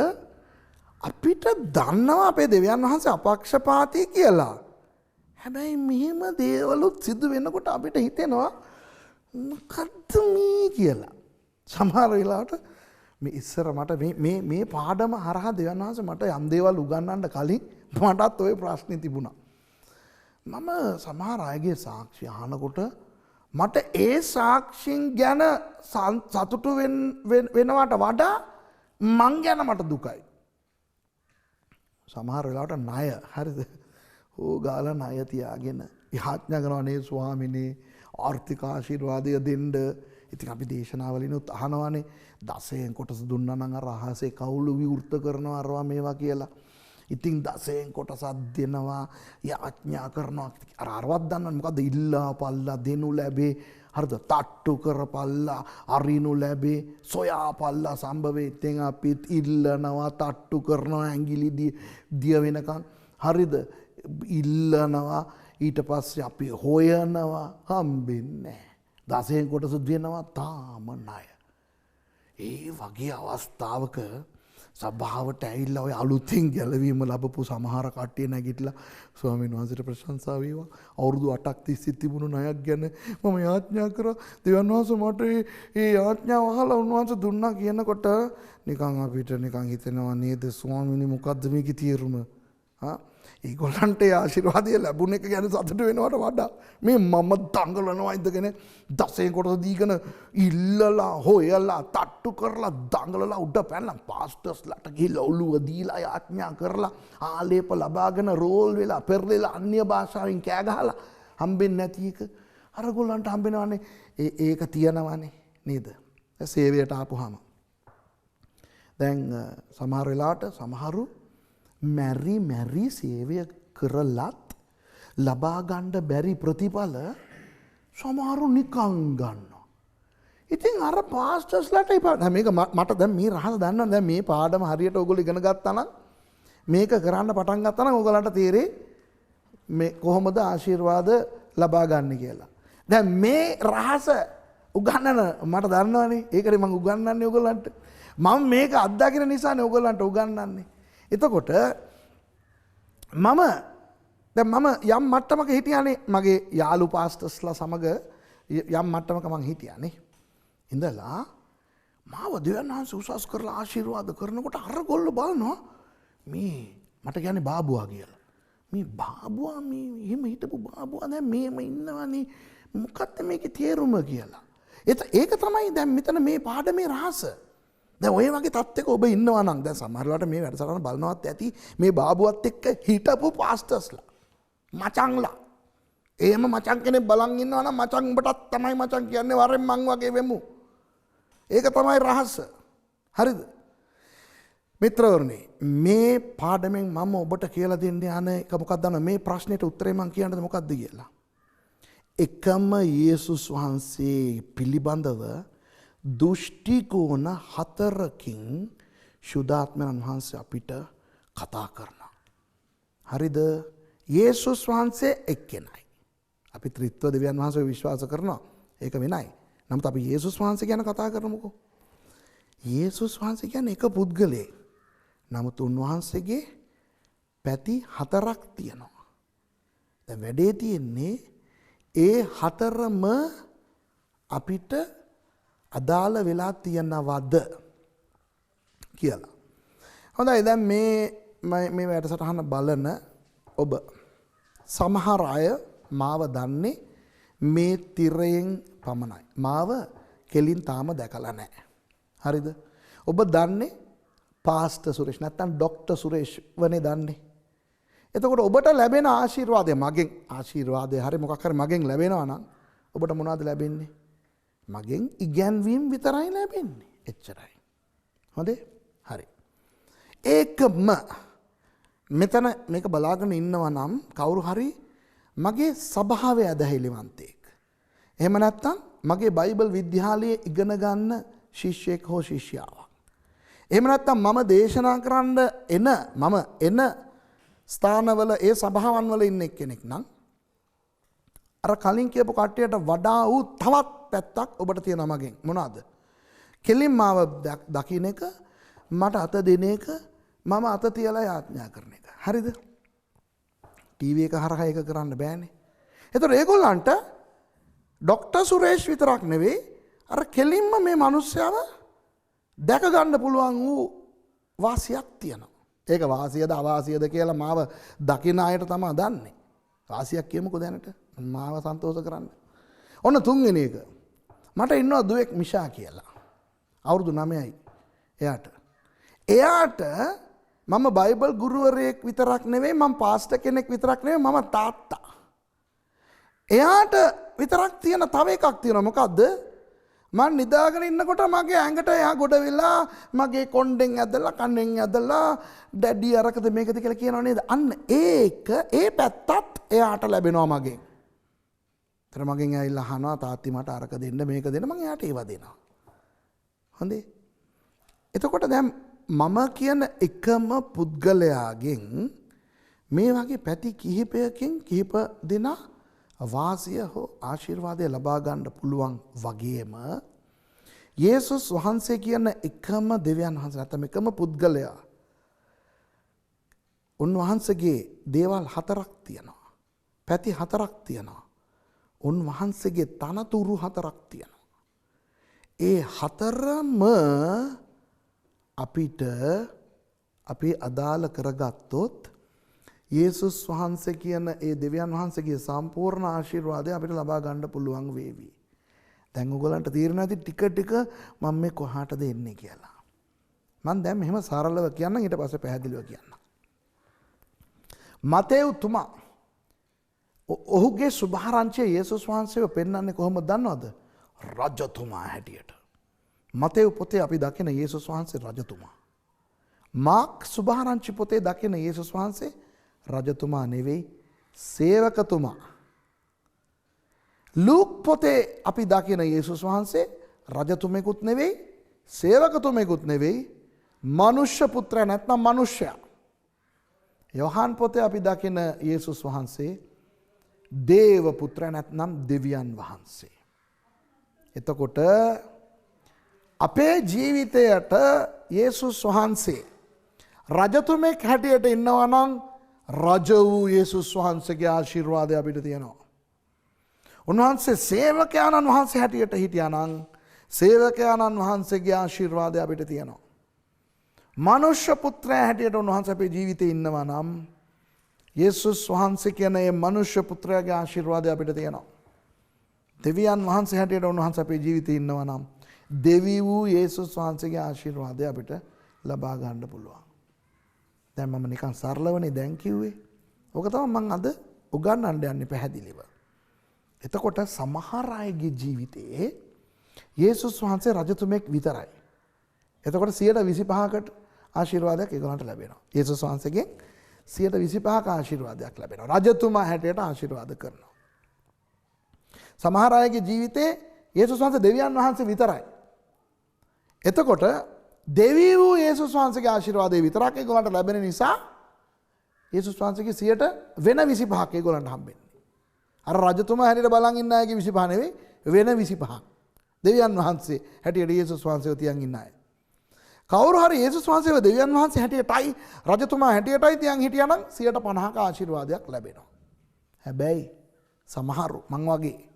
අපිට දන්නවා අපේ දෙවියන් වහන්සේ අපක්ෂපාතී කියලා. හැබැයි මෙහෙම දේවලුත් සිදු වෙනකොට අපිට හිතෙනවා මොකද්ද මේ කියලා. සමහර වෙලාවට මේ ඉස්සර මට මේ පාඩම හරහා දෙවියන් වහන්සේ මට යම් දේවල් උගන්වන්න කලින් මටත් ওই ප්‍රශ්නේ තිබුණා. මම සමහර අයගේ සාක්ෂි අහනකොට මට ඒ සාක්ෂින් ගැන සතුටු වෙනවට වඩා මං ගැන මට දුකයි. සමහර වෙලාවට ණය හරිද? ඕ ගාලා ණය තියාගෙන යාඥා කරනවා නේ ස්වාමිනේ ආර්ථික ආශිර්වාදය දෙන්න. ඉතින් අපි දේශනාවලිනුත් අහනවානේ දසයෙන් කොටස දුන්නා නම් අර අහසේ කවුළු විවෘත කරනවා අරවා මේවා කියලා. ඉතින් දසයෙන් කොටසක් දෙනවා යාඥා කරනවා අරවත් දන්නවනේ මොකද්ද ඉල්ලා පල්ලා දෙනු ලැබේ හරිද තට්ටු කරපල්ලා අරිනු ලැබේ සොයා පල්ලා සම්භවේ. ඉතින් අපිත් ඉල්ලනවා තට්ටු කරනවා ඇඟිලි දිය වෙනකන් හරිද ඉල්ලනවා ඊට පස්සේ අපි හොයනවා හම්බෙන්නේ නැහැ. දසයෙන් කොටස දෙනවා තාම ණය. ඒ වගේ අවස්ථාවක සභාවට ඇවිල්ලා ඔය අලුතින් ගැලවීම ලැබපු සමහර කට්ටිය නැගිටලා ස්වාමීන් වහන්සේට ප්‍රශංසා වේවා අවුරුදු 8ක් තිස්සේ තිබුණු ණයක් ගැන මම යාඥා කරා දෙවියන් වහන්සේ මට ඒ යාඥාව අහලා උන්වහන්සේ දුන්නා කියනකොට නිකන් අපිට නිකන් හිතෙනවා නේද ස්වාමීනි මොකද්ද මේකේ තීරුම ඒගොල්ලන්ට ආශිර්වාදය ලැබුණ එක ගැන සතුට වෙනවට වඩා මේ මම දඟලනවා ඉඳගෙන දසයෙන් කොටස දීගෙන ඉල්ලලා හොයලා තට්ටු කරලා දඟලලා උඩ පැනලා පාස්ටර්ස්ලාට ගිහිල්ලා ඔළුව දීලා යාඥා කරලා ආලේප ලබාගෙන රෝල් වෙලා පෙරලෙලා අන්‍ය භාෂාවෙන් කෑ ගහලා හම්බෙන්නේ නැති එක අරගොල්ලන්ට හම්බෙනවනේ ඒක තියනවනේ නේද? සේවයට ආපුවාම දැන් සමහර වෙලාවට සමහරු මැරි සේවය කරලත් ලබා ගන්න බැරි ප්‍රතිඵල සමහරු නිකන් ගන්නවා. ඉතින් අර පාස්ටර්ස්ලාට මේක මට දැන් මේ රහස දන්නවා. දැන් මේ පාඩම හරියට ඔයගොල්ලෝ ඉගෙන ගත්තා නම් මේක කරන්න පටන් ගත්තා නම් ඔයගලන්ට තේරෙයි මේ කොහොමද ආශිර්වාද ලබා ගන්න කියලා. දැන් මේ රහස උගන්නන මට දන්නවනේ. ඒකනේ මම උගන්වන්නේ ඔයගලන්ට. මම මේක අත්දකින නිසානේ ඔයගලන්ට උගන්වන්නේ. එතකොට මම යම් මට්ටමක හිටියානේ මගේ යාළු පාස්ටර්ස්ලා සමග යම් මට්ටමක මං හිටියානේ. ඉඳලා මාව දෙවියන් වහන්සේ උසස් කරලා ආශිර්වාද කරනකොට අරගොල්ලෝ බලනවා මේ මට කියන්නේ බාබුවා කියලා. මේ බාබුවා මේ එහෙම හිටපු බාබුවා දැන් මේම ඉන්නවනේ මොකක්ද මේකේ තේරුම කියලා. ඒක තමයි දැන් මෙතන මේ පාඩමේ රහස. දැන් ඔය වගේ තත්ත්වයක ඔබ ඉන්නවා නම් දැන් සමහරවිට මේ වැඩසටහන බලනවත් ඇති මේ බාබුවත් එක්ක හිටපු පාස්ටර්ස්ලා මචංලා. එහෙම මචං කෙනෙක් බලන් ඉන්නවා නම් මචං උඹටත් තමයි මචං කියන්නේ වරෙන් මං වගේ වෙමු. ඒක තමයි රහස. හරිද? මිත්‍රවරුනි මේ පාඩමෙන් මම ඔබට කියලා දෙන්න යන එක මොකක්ද දන්නවද මේ ප්‍රශ්නෙට උත්තරේ මම කියන්නද මොකක්ද කියලා. එකම යේසුස් වහන්සේ පිළිබඳව දෘෂ්ටි කෝණ 4කින් ශුද්ධාත්මයන් වහන්සේ අපිට කතා කරනවා. හරිද? යේසුස් වහන්සේ එක්කෙනයි. අපි ත්‍රිත්ව දෙවියන් වහන්සේ විශ්වාස කරනවා. ඒක වෙනයි. නමුත් අපි යේසුස් වහන්සේ ගැන කතා කරමුකෝ. යේසුස් වහන්සේ කියන්නේ එක පුද්ගලයෙක්. නමුත් උන්වහන්සේගේ පැති 4ක් තියෙනවා. දැන් වැඩේ තියෙන්නේ ඒ 4ම අපිට අදාළ වෙලා තියනවද කියලා. හොඳයි දැන් මේ වැඩසටහන බලන ඔබ සමහර අය මාව දන්නේ මේ තිරයෙන් පමණයි. මාව කෙලින් තාම දැකලා නැහැ. හරිද? ඔබ දන්නේ පාස්ටර් සුරේෂ් නැත්නම් ડોක්ටර් සුරේෂ් වනේ දන්නේ. එතකොට ඔබට ලැබෙන ආශිර්වාදය මගෙන් ආශිර්වාදය හරි මොකක් හරි මගෙන් ලැබෙනවා නම් ඔබට මොනවද ලැබෙන්නේ? මගෙන් ඉගැන්වීම් විතරයි ලැබෙන්නේ. එච්චරයි. හොඳේ? හරි. ඒකම මෙතන මේක බලාගෙන ඉන්නවා නම් කවුරු හරි මගේ සභාවේ ඇදහිලිවන්තයෙක්. එහෙම නැත්නම් මගේ බයිබල් විද්‍යාලයේ ඉගෙන ගන්න ශිෂ්‍යෙක් හෝ ශිෂ්‍යාවක්. එහෙම නැත්නම් මම දේශනා කරන්න එන ස්ථානවල ඒ සභාවන් වල ඉන්න කෙනෙක් නම් අර කලින් කියපු කට්ටියට වඩා වූ තවත් පැත්තක් ඔබට තියෙනවා මගෙන්. මොනවාද? කෙලින් මාව දකින්න එක, මට අත දෙන එක, මම අත තියලා යාඥා කරන එක. හරිද? ටීවී එක හරහා ඒක කරන්න බෑනේ. ඒතර ඒගොල්ලන්ට ડોක්ටර් සුරේෂ් විතරක් නෙවෙයි අර කෙලින්ම මේ මිනිස්යාව දැක ගන්න පුළුවන් වූ වාසියක් තියෙනවා. ඒක වාසියද අවාසියද කියලා මාව දකින අයට තමයි දන්නේ. වාසියක් කියමුකෝ දැනට මාව සන්තෝෂ කරන්න. ඔන්න තුන්වෙනි එක. මට ඉන්නවා දුවෙක් මිෂා කියලා. අවුරුදු 9යි. එයාට මම බයිබල් ගුරුවරයෙක් විතරක් නෙවෙයි මම පාස්ටර් කෙනෙක් විතරක් නෙවෙයි මම තාත්තා. එයාට විතරක් තියෙන තව එකක් තියෙනවා. මොකද්ද? මම නිදාගෙන ඉන්නකොට මගේ ඇඟට එයා ගොඩ වෙලා මගේ කොණ්ඩෙන් ඇදලා කන්නෙන් ඇදලා ඩැඩි අරකද මේකද කියලා කියනවා නේද? අන්න ඒ පැත්තත් එයාට ලැබෙනවා මගෙන්. ඒතර මගෙන් ඇවිල්ලා අහනවා තාත්ති මට අරක දෙන්න මේක දෙන්න මම එයාට ඒවා දෙනවා. හොඳේ. එතකොට දැන් මම කියන එකම පුද්ගලයාගෙන් මේ වගේ පැති කිහිපයකින් කිහිප දෙනා වාසිය හෝ ආශිර්වාදය ලබා ගන්න පුළුවන් වගේම යේසුස් වහන්සේ කියන එකම දෙවියන් වහන්සේ නැත්නම් එකම පුද්ගලයා උන්වහන්සේගේ දේවල් 4ක් තියෙනවා. පැති 4ක් තියෙනවා. උන්වහන්සේගේ තනතුරු 4ක් තියෙනවා. ඒ 4ම අපිට අපි අදාළ කරගත්තොත් යේසුස් වහන්සේ කියන ඒ දෙවියන් වහන්සේගේ සම්පූර්ණ ආශිර්වාදය අපිට ලබා ගන්න පුළුවන් වේවි. දැන් ඔයගලන්ට තීරණ ඇති ටික ටික මම මේ කොහාටද එන්නේ කියලා. මම දැන් මෙහෙම සරලව කියන්නම් ඊට පස්සේ පැහැදිලිව කියන්නම්. මතේව් තුමා ඔහුගේ සුභාරංචිය යේසුස් වහන්සේව පෙන්වන්නේ කොහොමද දන්නවද? රජතුමා හැටියට. මතේව් පොතේ අපි දකින යේසුස් වහන්සේ රජතුමා. මාක් සුභාරංචි පොතේ දකින යේසුස් වහන්සේ රජතුමා නෙවෙයි සේවකතුමා. ලූක් පොතේ අපි දකින යේසුස් වහන්සේ රජතුමෙකුත් නෙවෙයි සේවකතුමෙකුත් නෙවෙයි මනුෂ්‍ය පුත්‍රයා නැත්නම් මනුෂ්‍යයා. යොහාන් පොතේ අපි දකින යේසුස් වහන්සේ දේව පුත්‍රයා නැත්නම් දෙවියන් වහන්සේ. එතකොට අපේ ජීවිතයට යේසුස් වහන්සේ රජතුමෙක් හැටියට ඉන්නවා නම් රජ වූ යේසුස් වහන්සේගේ ආශිර්වාදය අපිට තියෙනවා. උන්වහන්සේ සේවකයාණන් වහන්සේ හැටියට හිටියා නම් සේවකයාණන් වහන්සේගේ ආශිර්වාදය අපිට තියෙනවා. මනුෂ්‍ය පුත්‍රයා හැටියට උන්වහන්සේ අපේ ජීවිතේ ඉන්නවා නම් යේසුස් වහන්සේ කියන මේ මනුෂ්‍ය පුත්‍රයාගේ ආශිර්වාදය අපිට තියෙනවා. දෙවියන් වහන්සේ හැටියට උන්වහන්සේ අපේ ජීවිතේ ඉන්නවා නම් දෙවි වූ යේසුස් වහන්සේගේ ආශිර්වාදය අපිට ලබා ගන්න පුළුවන්. දැන් මම නිකන් සරලවනේ දැන් කිව්වේ. ඕක තමයි මම අද උගන්වන්න යන්නේ පැහැදිලිව. එතකොට සමහර අයගේ ජීවිතයේ යේසුස් වහන්සේ රජතුමෙක් විතරයි. එතකොට 25%කට ආශිර්වාදයක් ඒගොල්ලන්ට ලැබෙනවා. යේසුස් වහන්සේගෙන් 125ක ආශිර්වාදයක් ලැබෙනවා. රජතුමා හැටියට ආශිර්වාද කරනවා. සමහර අයගේ ජීවිතේ යේසුස් වහන්සේ දෙවියන් වහන්සේ විතරයි. එතකොට දෙවී වූ යේසුස් වහන්සේගේ ආශිර්වාදය විතරක් ඒගොල්ලන්ට ලැබෙන නිසා යේසුස් වහන්සේගේ 100ට වෙන 25ක් ඒගොල්ලන්ට හම්බෙන්නේ. අර රජතුමා හැටියට බලන් ඉන්න අයගේ 25 නෙවෙයි වෙන 25ක්. දෙවියන් වහන්සේ හැටියට යේසුස් වහන්සේව තියන් ඉන්න අය. කවුරු හරි යේසුස් වහන්සේව දෙවියන් වහන්සේ හැටියටයි රජතුමා හැටියටයි තියන් හිටියානම් 150ක ආශිර්වාදයක් ලැබෙනවා. හැබැයි සමහරු මං වගේ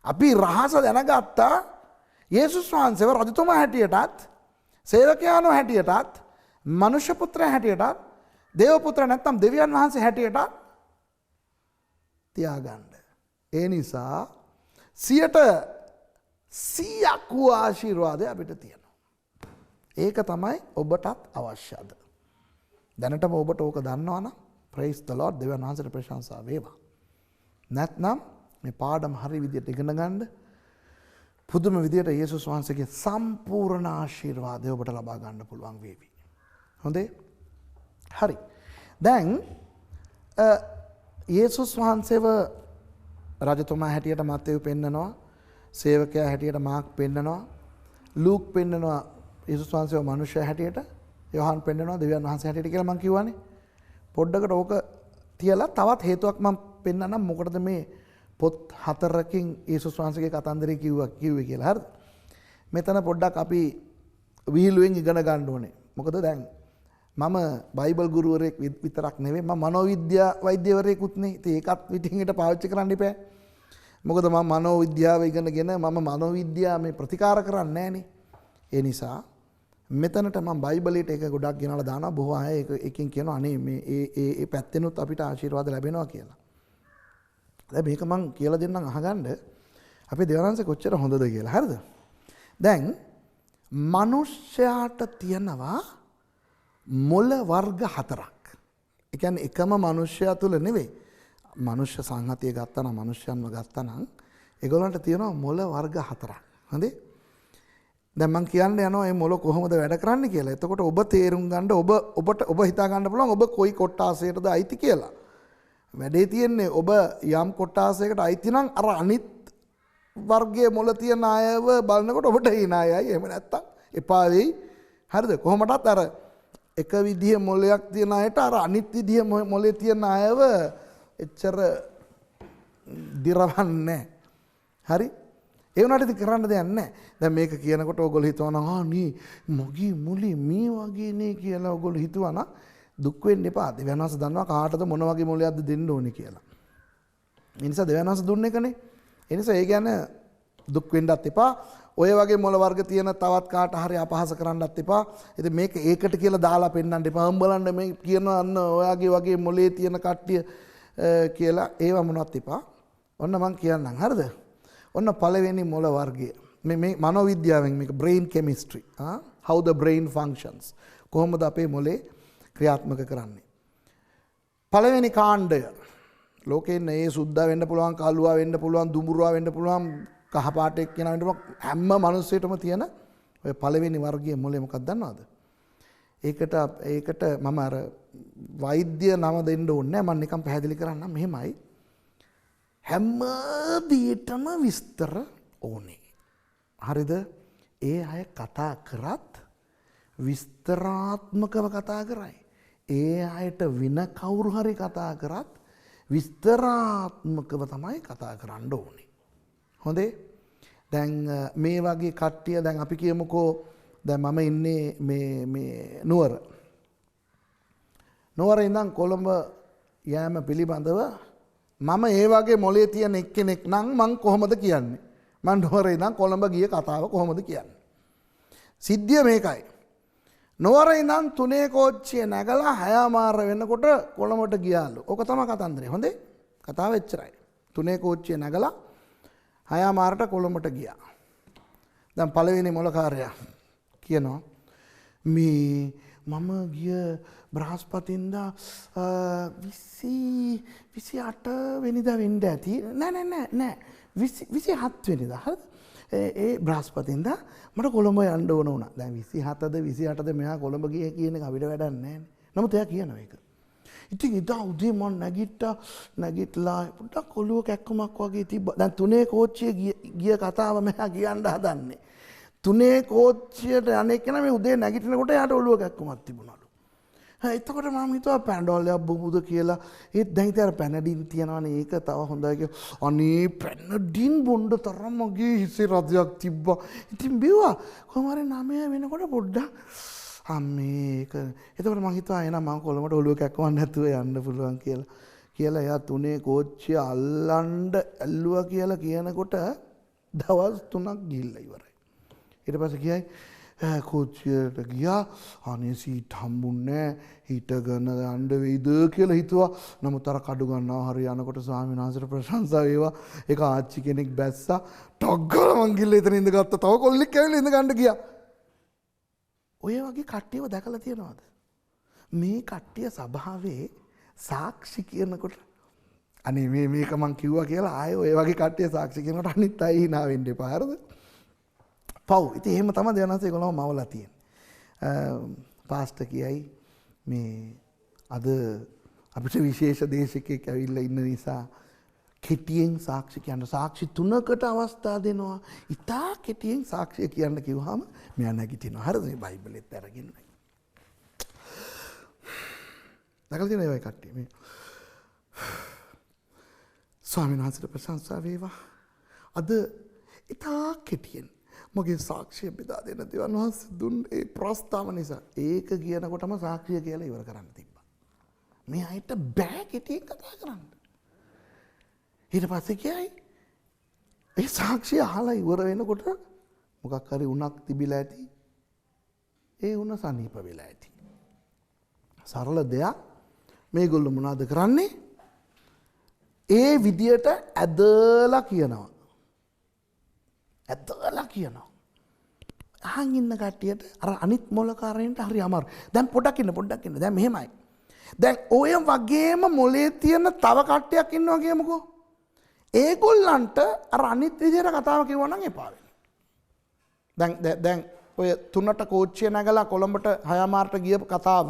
අපි රහස දැනගත්තා යේසුස් වහන්සේව රජතුමා හැටියටත් සේවකයාණෝ හැටියටත් මනුෂ්‍ය පුත්‍රයා හැටියටත් දේව පුත්‍ර නැත්නම් දෙවියන් වහන්සේ හැටියටත් තියාගන්න. ඒ නිසා 100ක් වූ ආශිර්වාදය අපිට තියෙනවා. ඒක තමයි ඔබටත් අවශ්‍යද. දැනටම ඔබට ඕක දන්නවනම් praise the Lord දෙවියන් වහන්සේට ප්‍රශංසා වේවා. නැත්නම් මේ පාඩම හරි විදියට ඉගෙන ගන්න පුදුම විදියට යේසුස් වහන්සේගේ සම්පූර්ණ ආශිර්වාදය ඔබට ලබා ගන්න පුළුවන් වේවි. හොඳේ? හරි. දැන් යේසුස් වහන්සේව රජතුමා හැටියට මත්තෙව් පෙන්නනවා, සේවකයා හැටියට මාක් පෙන්නනවා, ලූක් පෙන්නනවා යේසුස් වහන්සේව මනුෂ්‍ය හැටියට, යෝහන් පෙන්නනවා දෙවියන් වහන්සේ හැටියට කියලා මම කිව්වනේ. පොඩ්ඩකට ඕක තියලා තවත් හේතුවක් මම පෙන්නන්නම් මොකටද මේ පොත් 4කින් යේසුස් වහන්සේගේ කතන්දරය කිව්වේ කියලා. හරිද? මෙතන පොඩ්ඩක් අපි විහිළුවෙන් ඉගෙන ගන්න ඕනේ. මොකද දැන් මම බයිබල් ගුරුවරයෙක් විතරක් නෙවෙයි මම මනෝවිද්‍යා වෛද්‍යවරයෙකුත් නේ. ඉතින් ඒකත් විදිහට පාවිච්චි කරන්න එපා. මොකද මම මනෝවිද්‍යාව ඉගෙනගෙන මම මනෝවිද්‍යාව මේ ප්‍රතිකාර කරන්නේ නැහනේ. ඒ නිසා මෙතනට මම බයිබලයට එක ගොඩක් ගෙනලා දානවා. බොහෝ අය එකකින් කියනවා අනේ මේ ඒ පැත්තෙනුත් අපිට ආශිර්වාද ලැබෙනවා කියලා. දැන් මේක මම කියලා දෙන්නම් අහගන්න. අපේ දෙවනන්සේ කොච්චර හොඳද කියලා. හරිද? දැන් මිනිස්යාට තියෙනවා මොළ වර්ග 4ක්. ඒ කියන්නේ එකම මිනිස්යා තුල නෙවෙයි. මනුෂ්‍ය සංහතිය ගත්තා නම් මිනිස්යන්ව ගත්තා නම් ඒගොල්ලන්ට තියෙනවා මොළ වර්ග 4ක්. හරිද? දැන් මම කියන්න යනවා මේ මොළ කොහොමද වැඩ කරන්නේ කියලා. එතකොට ඔබ තේරුම් ගන්න ඔබ හිතා ගන්න පුළුවන් ඔබ කොයි කොටාසයටද අයිති කියලා. වැඩේ තියෙන්නේ ඔබ යම් කොටාසයකට අයිති නම් අර අනිත් වර්ගයේ මොළ තියෙන අයව බලනකොට ඔබට hinaයයි. එහෙම නැත්තම් එපා වෙයි. හරිද? කොහොමදත් අර එක විදිහේ මොළයක් තියෙන අයට අර අනිත් විදිහේ මොළේ තියෙන අයව එච්චර දිරවන්නේ. හරි? ඒ වුණාට ඉතින් කරන්න දෙයක් නැහැ. දැන් මේක කියනකොට ඕගොල්ලෝ හිතනවා නේ මොගී මුලි මේ වගේ නේ කියලා ඕගොල්ලෝ හිතුවා නම් දුක් වෙන්න එපා. දෙවියන් වහන්සේ දන්නවා කාටද මොන වගේ මොලයක්ද දෙන්න ඕනේ කියලා. ඒ නිසා දෙවියන් වහන්සේ දුන්න එකනේ. ඒ නිසා ඒ කියන්නේ දුක් වෙන්නත් එපා. ඔය වගේ මොළ වර්ග තියෙන තවත් කාට හරි අපහාස කරන්නත් එපා. ඉතින් මේක ඒකට කියලා දාලා පෙන්නන්න එපා. බලන්න මේ කියනවා අන්න ඔයාගේ වගේ මොලේ තියෙන කට්ටිය කියලා ඒව මොනවත් එපා. ඔන්න මම කියන්නම්. හරිද? ඔන්න පළවෙනි මොළ වර්ගය. මේ මනෝවිද්‍යාවෙන් මේක brain chemistry. how the brain functions. කොහොමද අපේ මොලේ ක්‍රියාත්මක කරන්නේ. පළවෙනි කාණ්ඩය. ලෝකේ ඉන්න ඒ සුද්දා වෙන්න පුළුවන්, කළුවා වෙන්න පුළුවන්, දුඹුරුවා වෙන්න පුළුවන්, කහ පාටෙක් කෙනා වෙන්න පුළුවන් හැම මිනිස්සෙටම තියෙන ඔය පළවෙනි වර්ගයේ මොලේ මොකක්ද දන්නවද? ඒකට මම අර වෛද්‍ය නම දෙන්න ඕනේ නැහැ. මම නිකන් පැහැදිලි කරන්නම්. මෙහෙමයි. හැම දෙයකම විස්තර ඕනේ. හරිද? ඒ අය කතා කරත් විස්තරාත්මකව කතා කරයි. ඒ අයට වෙන කවුරු හරි කතා කරත් විස්තරාත්මකව තමයි කතා කරන්න ඕනේ. හොඳේ? දැන් මේ වගේ කට්ටිය දැන් අපි කියමුකෝ දැන් මම ඉන්නේ මේ නුවර. නුවර ඉඳන් කොළඹ යෑම පිළිබඳව මම ඒ වගේ මොලේ තියෙන එක්කෙනෙක් නම් මං කොහොමද කියන්නේ? මං නුවර ඉඳන් කොළඹ ගිය කතාව කොහොමද කියන්නේ? සිද්ධිය මේකයි. නුවර ඉඳන් 3 කෝච්චිය නැගලා 6:00 වෙනකොට කොළඹට ගියාලු. ඕක තමයි කතන්දරේ. හොඳේ? කතාව එච්චරයි. 3 කෝච්චිය නැගලා 6:00ට කොළඹට ගියා. දැන් පළවෙනි මොළකාරයා කියනවා මේ මම ගිය බ්‍රහස්පතින්දා 28 වෙනිදා වෙන්න ඇති. නෑ 27 වෙනිදා. හරිද? ඒ බ්‍රහස්පතින්දා මට කොළඹ යන්න ඕන වුණා. දැන් 27ද 28ද මෙහා කොළඹ ගියේ කියන එක අපිට වැඩක් නැහැ. නමුත් එයා කියනවා ඒක. ඉතින් එදා උදේ මම නැගිටලා පොඩ්ඩක් ඔළුව කැක්කමක් වගේ තිබ්බා. දැන් 3 කෝච්චිය ගිය කතාව මෙහා කියන්න හදන්නේ. 3 කෝච්චියට අනේ කෙනා මේ උදේ නැගිටිනකොට යාට ඔළුව කැක්කමක් තිබුණලු. එතකොට මම හිතුවා පැන්ඩෝල් එකක් බොමුද කියලා. ඒත් දැන් ඉතින් අර පැනඩින් තියනවනේ ඒක තව හොඳයි කියලා. අනේ පැනඩින් බොන්න තරම් මගේ හිසේ රදයක් තිබ්බා. ඉතින් බිව්වා. කොහොම හරි 9 වෙනකොට පොඩ්ඩක් අම්මේ ඒක. එතකොට මම හිතුවා එහෙනම් මම කොළඹට ඔළුව කැක්කවන්න නැතුව යන්න පුළුවන් කියලා. කියලා එයා 3 කෝච්චිය අල්ලන්න ඇල්ලුවා කියලා කියනකොට දවස් 3ක් ගිහිල්ලා ඉවරයි. ඊට පස්සේ කියයි කෝච්චියට ගියා. අනේ සීට් හම්බුන්නේ හිටගෙන යන්න වෙයිද කියලා හිතුවා. නමුත් අර කඩු ගන්නවා හරි යනකොට ස්වාමීන් වහන්සේට ප්‍රශංසා වේවා. ඒක ආච්චි කෙනෙක් බැස්සා. ටග්ගල මං ගිහලා එතන ඉඳගත්තා. තව කොල්ලෙක් ඇවිල්ලා ඉඳ ගන්න ගියා. ඔය වගේ කට්ටියව දැකලා තියෙනවද? මේ කට්ටිය සභාවේ සාක්ෂි කියනකොට අනේ මේක මං කිව්වා කියලා ආයෙ ඔය වගේ කට්ටිය සාක්ෂි කියනකොට අනිත් අය hina වෙන්න එපා. හරිද? පව්. ඉතින් එහෙම තමයි දෙවනන්සේ ඒගොල්ලෝ මවලා තියෙන්නේ. පාස්ටර් කියයි මේ අද අපිට විශේෂ දේශකයෙක් ඇවිල්ලා ඉන්න නිසා කෙටියෙන් සාක්ෂි කියන්න සාක්ෂි 3කට අවස්ථා දෙනවා. ඉතා කෙටියෙන් සාක්ෂිය කියන්න කිව්වහම මෙයා නැගිටිනවා. හරිද? මේ බයිබලෙත් අරගෙන. දැකලා තියෙනවද ඒ කට්ටිය මේ? ස්වාමීන් වහන්සේට ප්‍රශංසා වේවා. අද ඉතා කෙටියෙන් මගේ සාක්ෂිය බෙදා දෙන්න දෙවන් වහන්සේ දුන් ඒ ප්‍රස්තාව නිසා ඒක කියනකොටම සාක්ෂිය කියලා ඉවර කරන්න තිබ්බා. මේ අයට බෑ කෙටියෙන් කතා කරන්න. ඊට පස්සේ කියයි ඒ සාක්ෂිය අහලා ඉවර වෙනකොට මොකක් හරි උණක් තිබිලා ඇති. ඒ උණ සනීප වෙලා ඇති. සරල දෙයක්. මේගොල්ලෝ මොනවද කරන්නේ? ඒ විදියට ඇදලා කියනවා. ඇදලා කියනවා. අහන් ඉන්න කට්ටියට අර අනිත් මොලකාරයන්ට හරි අමාරු. දැන් පොඩ්ඩක් ඉන්න. දැන් මෙහෙමයි. දැන් ඔය වගේම මොලේ තියෙන තව කට්ටියක් ඉන්නවා කියමුකෝ. ඒගොල්ලන්ට අර අනිත් විදියට කතාව කිව්වා නම් එපා වෙනවා. දැන් ඔය 3ට කෝච්චිය නැගලා කොළඹට 6 මාර්ට ගිය කතාව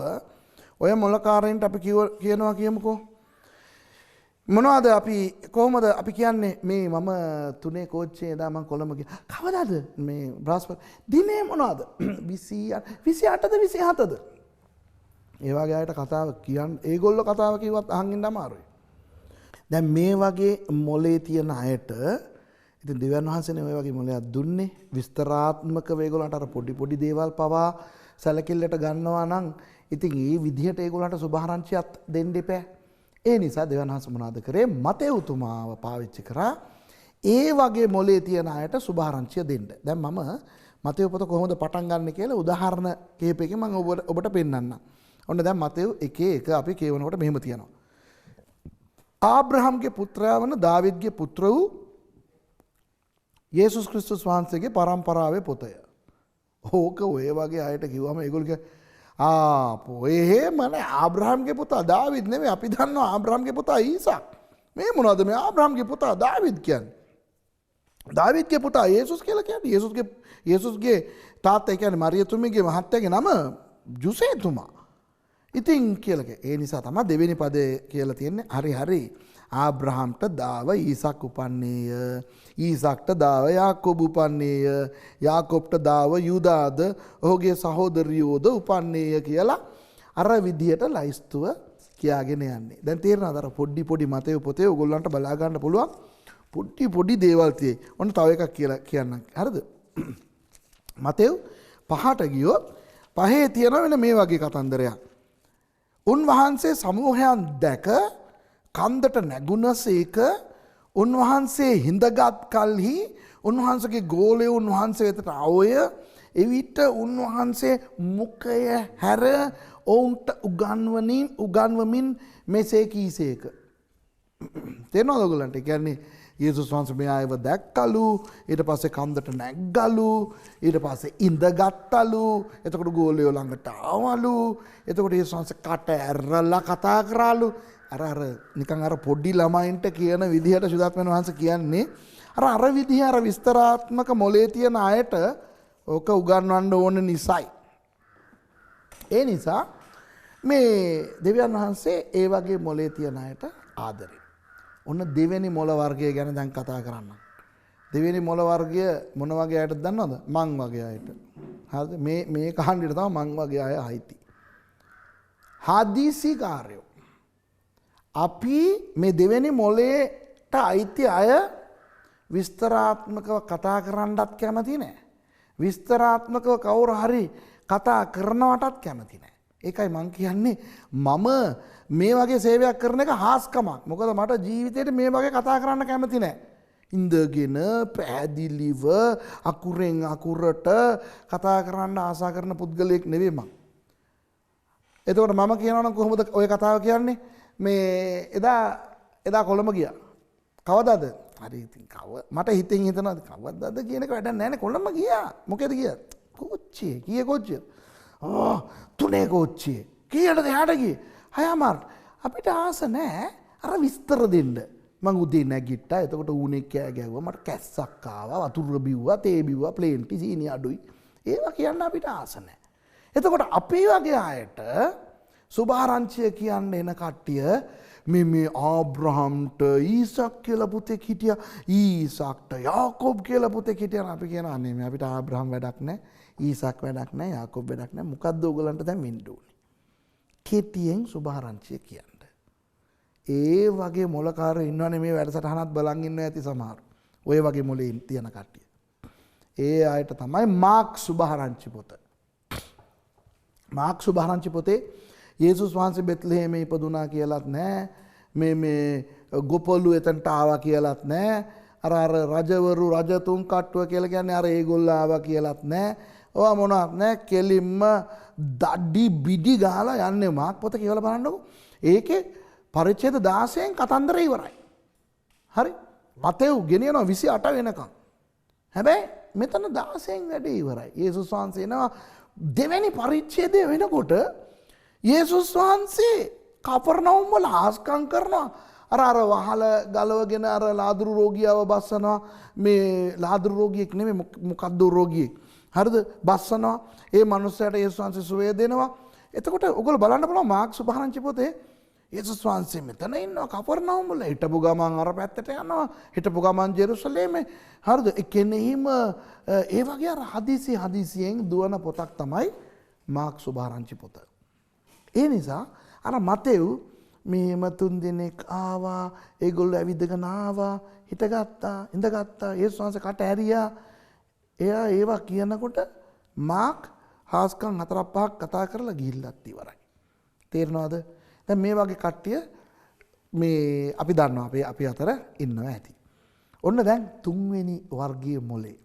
ඔය මොලකාරයන්ට අපි කියනවා කියමුකෝ. මොනවද අපි කොහොමද අපි කියන්නේ මේ මම 3 කෝච්චියේ එදා මම කොළඹ ගියා. කවදාද මේ බ්‍රහස්පති දිනේ මොනවද 28ද 27ද? ඒ වගේ අයට කතාව කියන්න ඒගොල්ලෝ කතාව කිව්වත් අහන් ඉන්න අමාරුයි. දැන් මේ වගේ මොලේ තියෙන අයට ඉතින් දෙවියන් වහන්සේනේ ඔය වගේ මොලයක් දුන්නේ විස්තරාත්මකව ඒගොල්ලන්ට අර පොඩි දේවල් පවා සැලකිල්ලට ගන්නවා නම් ඉතින් ඒ විදිහට ඒගොල්ලන්ට සුභාරංචියක් දෙන්න එපා. ඒ නිසා දෙවියන් වහන්සේ මොනවද කරේ? මතෙව්තුමාව පාවිච්චි කරා ඒ වගේ මොලේ තියෙන අයට සුභාරංචිය දෙන්න. දැන් මම මතෙව් පොත කොහොමද පටන් ගන්න කියලා උදාහරණ කිහිපයකින් මම ඔබට පෙන්නන්නම්. ඔන්න දැන් මතෙව් 1:1 අපි කියවනකොට මෙහෙම තියෙනවා. ආබ්‍රහම්ගේ පුත්‍රයා වන දාවිද්ගේ පුත්‍ර වූ යේසුස් ක්‍රිස්තුස් වහන්සේගේ පරම්පරාවේ පොතය. ඕක ඔය වගේ අයට කිව්වම ඒගොල්ලෝ එහෙමනේ ආබ්‍රහම්ගේ පුතා දාවිද් නෙමෙයි අපි දන්නවා ආබ්‍රහම්ගේ පුතා ඊසාක්. මේ මොනවද මේ ආබ්‍රහම්ගේ පුතා දාවිද් කියන්නේ? දාවිද්ගේ පුතා යේසුස් කියලා කියන්නේ. යේසුස්ගේ තාත්තා කියන්නේ මරියතුමිගේ මහත්තයාගේ නම ජුසේතුමා. ඉතින් කියලා ඒ නිසා තමයි දෙවෙනි පදේ කියලා තියෙන්නේ. හරි. ආබ්‍රහම්ට දාව ඊසාක් උපන්නේය. ඊසාක්ට දාව යාකෝබ් උපන්නේය. යාකෝබ්ට දාව යූදාද ඔහුගේ සහෝදරියෝද උපන්නේය කියලා අර විදියට ලයිස්තුව කියාගෙන යන්නේ. දැන් තේරෙනවද අර පොඩි මතේ පොතේ ඔයගොල්ලන්ට බලා ගන්න පුළුවන් පොඩි දේවල් tie. ඔන්න තව එකක් කියලා කියන්නම්. හරිද? මතේ 5ට ගියොත් 5 තියෙන වෙන මේ වගේ කතන්දරයක්. උන්වහන්සේ සමූහයන් දැක කන්දට නැගුණසේක උන්වහන්සේ හිඳගත් කල්හි උන්වහන්සේගේ ගෝලය උන්වහන්සේ වෙතට අවය එවිට උන්වහන්සේ මුඛය හැර ඔවුන්ට උගන්වමින් මෙසේ කීසේක. තේරෙනවද ඔයගලන්ට? ඒ කියන්නේ යේසුස් වහන්සේ මේ ආයව දැක්කලු, ඊට පස්සේ කන්දට නැග්ගලු, ඊට පස්සේ ඉඳගත්තලු, එතකොට ගෝලයෝ ළඟට ආවලු, එතකොට යේසුස් වහන්සේ කට ඇරලා කතා කරාලු. අර නිකන් අර පොඩි ළමයින්ට කියන විදිහට සුදාත්මයන් වහන්සේ කියන්නේ අර විදිහ අර විස්තරාත්මක මොලේ තියෙන අයට ඕක උගන්වන්න ඕන නිසායි. ඒ නිසා මේ දෙවියන් වහන්සේ ඒ වගේ මොලේ තියෙන අයට ආදරේ. ඔන්න දෙවෙනි මොළ වර්ගය ගැන දැන් කතා කරන්න. දෙවෙනි මොළ වර්ගය මොන වගේ අයටද දන්නවද? මං වගේ අයට. හරිද? මේ කහන්ඩියට තමයි මං වගේ අය අයිති. හදිසිකාරයෝ. අපි මේ දෙවෙනි මොළේට අයිති අය විස්තරාත්මකව කතා කරන්නත් කැමති නෑ. විස්තරාත්මකව කවුරු හරි කතා කරනවටත් කැමති නෑ. ඒකයි මං කියන්නේ මම මේ වගේ සේවයක් කරන එක හාස්කමක්. මොකද මට ජීවිතේට මේ වගේ කතා කරන්න කැමති නෑ. ඉඳගෙන පැහැදිලිව අකුරෙන් අකුරට කතා කරන්න ආසා කරන පුද්ගලයෙක් නෙවෙයි මං. එතකොට මම කියනවා නම් කොහොමද ඔය කතාව කියන්නේ? මේ එදා කොළඹ ගියා. කවදාද? හරි ඉතින් මට හිතෙන් හිතනවා කවදාද කියන එක වැඩක් නැහැ නේ. කොළඹ ගියා. මොකේද ගියා? කොච්චියේ. කීයේ කොච්චිය? තුනේ කොච්චියේ. කීයටද එහාට ගියේ? 6:00 අපිට ආස නැහැ අර විස්තර දෙන්න. මං උදේ නැගිට්ටා. එතකොට ඌනේ කෑ ගැහුවා. මට කැස්සක් ආවා. වතුර බිව්වා, තේ බිව්වා, ප්ලේන්ටි සීනි අඩුයි. ඒවා කියන්න අපිට ආස නැහැ. එතකොට අපේ වගේ අයට සුභාරංචිය කියන්න එන කට්ටිය මේ ආබ්‍රහම්ට ඊසක් කියලා පුතෙක් හිටියා, ඊසක්ට යාකෝබ් කියලා පුතෙක් හිටියා. අපි කියනවා අනේ මේ අපිට ආබ්‍රහම් වැඩක් නැහැ, ඊසක් වැඩක් නැහැ, යාකෝබ් වැඩක් නැහැ. මොකද්ද ඕගලන්ට දැන් වෙන්න ඕනේ? කෙටියෙන් සුභාරංචිය කියන්න. ඒ වගේ මොලකාරයෝ ඉන්නවනේ මේ වැඩසටහනත් බලන් ඉන්නවා ඇති සමහර. ඔය වගේ මොලේ තියෙන කට්ටිය. ඒ අයට තමයි මාක් සුභාරංචි පොත. මාක් සුභාරංචි පොතේ යේසුස් වහන්සේ බෙත්ලෙහෙමේ ඉපදුනා කියලාත් නැහැ. මේ ගොපලු එතනට ආවා කියලාත් නැහැ. අර රජවරු රජතුන් කට්ටුව කියලා කියන්නේ අර ඒගොල්ලෝ ආවා කියලාත් නැහැ. ඔයා මොනවත් නැහැ. කෙලින්ම දඩි බිඩි ගහලා යන්නේ මාක් පොත කියලා බලන්නකෝ. ඒකේ පරිච්ඡේද 16න් කතන්දරය ඉවරයි. හරි? මතෙව් ගෙනියනවා 28 වෙනකම්. හැබැයි මෙතන 16න් වැඩේ ඉවරයි. යේසුස් වහන්සේ එනවා දෙවැනි පරිච්ඡේදය වෙනකොට යේසුස් වහන්සේ කපර්නවුම් වල ආස්කම් කරනවා. අර වහල ගලවගෙන අර ලාදුරු රෝගියාව බස්සනවා. මේ ලාදුරු රෝගියෙක් නෙමෙයි මොකද්ද රෝගියෙක්. හරිද? බස්සනවා. ඒ මනුස්සයාට යේසුස් වහන්සේ සුවය දෙනවා. එතකොට ඔයගොල්ලෝ බලන්න පුළුවන් මාක් සුභාරංචි පොතේ යේසුස් වහන්සේ මෙතන ඉන්නවා කපර්නවුම් වල. හිටපු ගමන් අර පැත්තට යනවා. හිටපු ගමන් ජෙරුසලේමේ. හරිද? ඒ කෙනෙහිම ඒ වගේ අර හදිසියෙන් දුවන පොතක් තමයි මාක් සුභාරංචි පොත. ඒ නිසා අර මතෙව් මේම 3 දිනක් ආවා, ඒගොල්ලෝ ඇවිදගෙන ආවා, හිටගත්තා, ඉඳගත්තා, යේසුස් වහන්සේ කට ඇරියා. එයා ඒවා කියනකොට මාක් හාස්කම් 4-5ක් කතා කරලා ගිහිල්ලත් ඉවරයි. තේරෙනවද? දැන් මේ වගේ කට්ටිය මේ අපි දන්නවා අපි අතර ඉන්නවා ඇති. ඔන්න දැන් 3 වෙනි වර්ගයේ මොලේ.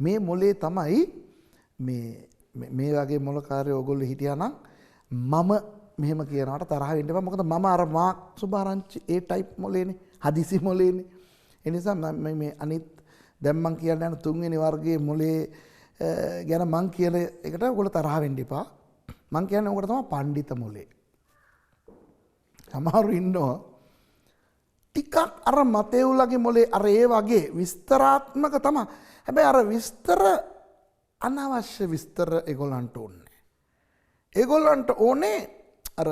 මේ මොලේ තමයි මේ වගේ මොලකාරයෝ ඔයගොල්ලෝ හිටියා නම් මම මෙහෙම කියනවට තරහ වෙන්න එපා. මොකද මම අර මාක් සුභාරංචි ඒ ටයිප් මොලේනේ, හදිසි මොලේනේ. ඒ නිසා මේ අනිත් දැන් මං කියන්න යන 3 වෙනි වර්ගයේ මොලේ ගැන මං කියන එකට ඔයගොල්ලෝ තරහ වෙන්න එපා. මං කියන්නේ ඔකට තමයි පඬිත මොලේ. සමහරු ඉන්නවා ටිකක් අර මතෙව්ලගේ මොලේ අර ඒ වගේ විස්තරාත්මක තමයි. හැබැයි අර විස්තර අනවශ්‍ය විස්තර ඒගොල්ලන්ට ඕනේ. ඒගොල්ලන්ට ඕනේ අර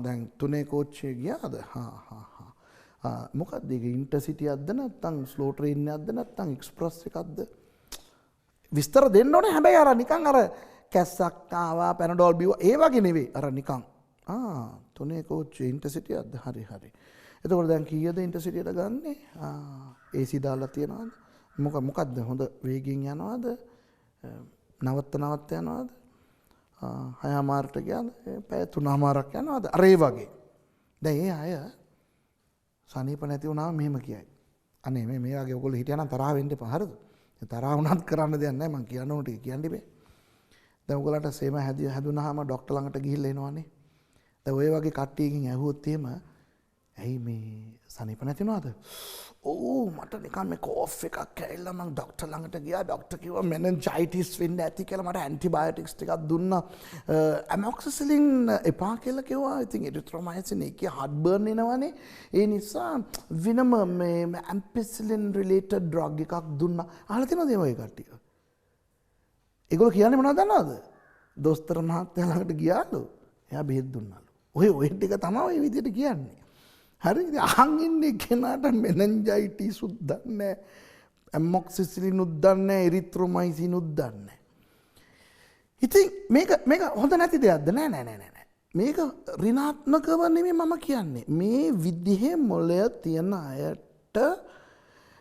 දැන් 3 කෝච්චිය ගියාද? මොකක්ද ඒක? ඉන්ටර්සිටි යක්ද නැත්නම් ස්ලෝ ට්‍රේන් එකක්ද නැත්නම් එක්ස්ප්‍රස් එකක්ද? විස්තර දෙන්න ඕනේ. හැබැයි අර නිකන් අර කැස්සක් ආවා පැනඩෝල් බිව්වා ඒ වගේ නෙවෙයි. අර නිකන් 3 කෝච්චිය ඉන්ටර්සිටි යක්ද? හරි. එතකොට දැන් කීයද ඉන්ටර්සිටියට ගන්නෙ? AC දාලා තියනවද? මොකක්ද හොඳ වේගයෙන් යනවද? නවත්ත යනවද? 6:00ට ගියාද? පැය 3:00ක් යනවද? අර ඒ වගේ. දැන් ඒ අය සනීප නැති වුණාම මෙහෙම කියයි. අනේ මේ වගේ ඔයගොල්ලෝ හිටියනම් තරහ වෙන්න එපා. හරිද? තරහ වුණත් කරන්න දෙයක් නැහැ. මං කියන්න ඕන ටික කියන්න ඉබේ. දැන් ඔයගොල්ලන්ට සේම හැදුනහම ડોක්ටර් ළඟට ගිහිල්ලා එනවනේ. දැන් ඔය වගේ කට්ටියකින් ඇහුවොත් එහෙම ඇයි මේ සනීප නැතිනවාද? ඕ මට නිකන් මේ කෝෆ් එකක් ඇවිල්ලා මං ડોක්ටර් ළඟට ගියා. ડોක්ටර් කිව්වා මෙනින්ජයිටිස් වෙන්න ඇති කියලා. මට ඇන්ටිබයොටික්ස් ටිකක් දුන්නා. ඇමොක්සිසිලින් එපා කියලා කිව්වා. ඉතින් එරිත්‍රොමයිසින් එකේ හાર્ට් බර්න් එනවනේ. ඒ නිසා වෙනම මේ ඇම්පිසිලින් රිලේටඩ් ඩ්‍රග් එකක් දුන්නා. අහලා තියෙනවද මේ කට්ටිය? ඒගොල්ලෝ කියන්නේ මොනවද දන්නවද? දොස්තර මහත්තයා ළඟට ගියාලු. එයා බෙහෙත් දුන්නාලු. ඔය ටික තමයි ඔය විදිහට කියන්නේ. හරි අහන් ඉන්නේ කෙනාට මෙනන්ජයිටිස් උද්දන්නේ ඇමොක්සිසිලින් උද්දන්නේ එරිත්‍රොමයිසින් උද්දන්නේ. ඉතින් මේක හොඳ නැති දෙයක්ද? නෑ. මේක ඍණාත්මකව නෙමෙයි මම කියන්නේ. මේ විදිහේ මොළය තියන අයට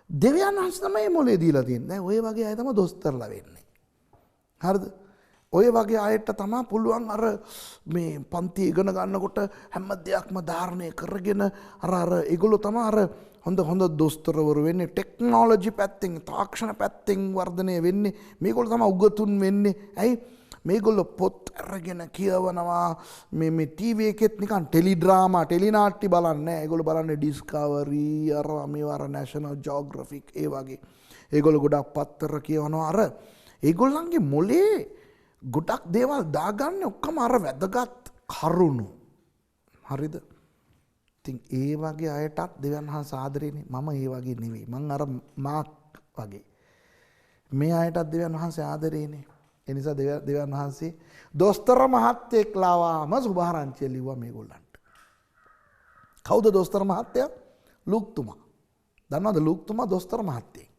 දෙවියන් වහන්සේ තමයි මොළය දීලා තියෙන්නේ. ඔය වගේ අය තමයි දොස්තරලා වෙන්නේ. හරිද? ඔය වගේ අයට තමයි පුළුවන් අර මේ පන්ති ඉගෙන ගන්නකොට හැම දෙයක්ම ධාරණය කරගෙන අර ඒගොල්ලෝ තමයි අර හොඳ දොස්තරවරු වෙන්නේ. ටෙක්නොලොජි පැත්තෙන් තාක්ෂණ පැත්තෙන් වර්ධනය වෙන්නේ. මේගොල්ලෝ තමයි උගතුන් වෙන්නේ. ඇයි? මේගොල්ලෝ පොත් අරගෙන කියවනවා. මේ ටීවී එකෙත් නිකන් ටෙලි ඩ්‍රාමා ටෙලි නාට්‍ය බලන්නේ නැහැ. ඒගොල්ලෝ බලන්නේ ඩිස්කවරි අර මේවා නැෂනල් ජියෝග්‍රැෆික් ඒ වගේ. ඒගොල්ලෝ ගොඩක් පත්තර කියවනවා. අර ඒගොල්ලන්ගේ මොලේ ගොඩක් දේවල් දාගන්න ඔක්කොම අර වැදගත් කරුණු. හරිද? ඉතින් ඒ වගේ අයටත් දෙවියන් වහන්සේ ආදරේනේ. මම ඒ වගේ නෙවෙයි. මං අර මාක් වගේ. මේ අයටත් දෙවියන් වහන්සේ ආදරේනේ. ඒ නිසා දෙවියන් වහන්සේ දොස්තර මහත්තයෙක් ලාවාම සුභාරංචිය ලිව්වා මේගොල්ලන්ට. කවුද දොස්තර මහත්තයා? ලූක්තුමා. දන්නවද ලූක්තුමා දොස්තර මහත්තයෙක්?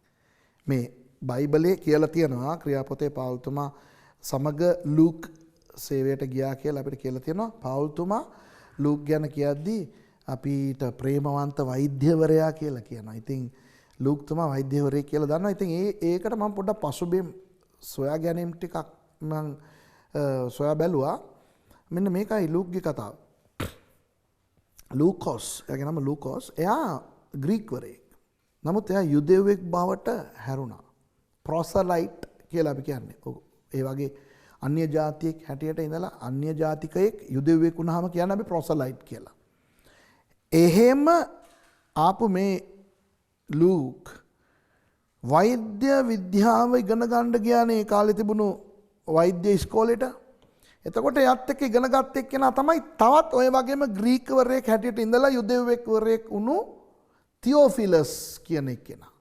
මේ බයිබලයේ කියලා තියෙනවා ක්‍රියාපොතේ පාවුල්තුමා සමග ලූක් සේවයට ගියා කියලා අපිට කියලා තියෙනවා. පාවුල්තුමා ලූක් ගැන කියද්දී අපිට ප්‍රේමවන්ත වෛද්‍යවරයා කියලා කියනවා. ඉතින් ලූක්තුමා වෛද්‍යවරයෙක් කියලා දන්නවා. ඉතින් ඒකට මම පොඩ්ඩක් පසුබිම් සොයා ගැනීම ටිකක් මම සොයා බැලුවා. මෙන්න මේකයි ලූක්ගේ කතාව. ලූකෝස් එයාගේ නම ලූකෝස්. එයා ග්‍රීක්වරයෙක්. නමුත් එයා යුදෙව්වෙක් බවට හැරුණා. ප්‍රොසලයිට් කියලා අපි කියන්නේ. ඒ වගේ අන්‍ය ජාතියෙක් හැටියට ඉඳලා අන්‍ය ජාතිකයෙක් යුදෙව්වෙක් වුණාම කියන්නේ අපි ප්‍රොසලයිට් කියලා. එහෙම ආපු මේ ලූක් වෛද්‍ය විද්‍යාව ඉගෙන ගන්න ගියානේ ඒ කාලේ තිබුණු වෛද්‍ය ඉස්කෝලේට. එතකොට එයත් එක්ක ඉගෙන ගත්ත එක්කෙනා තමයි තවත් ඔය වගේම ග්‍රීක්වරයෙක් හැටියට ඉඳලා යුදෙව්වෙක්වරයෙක් වුණු තියෝෆිලස් කියන එක්කෙනා.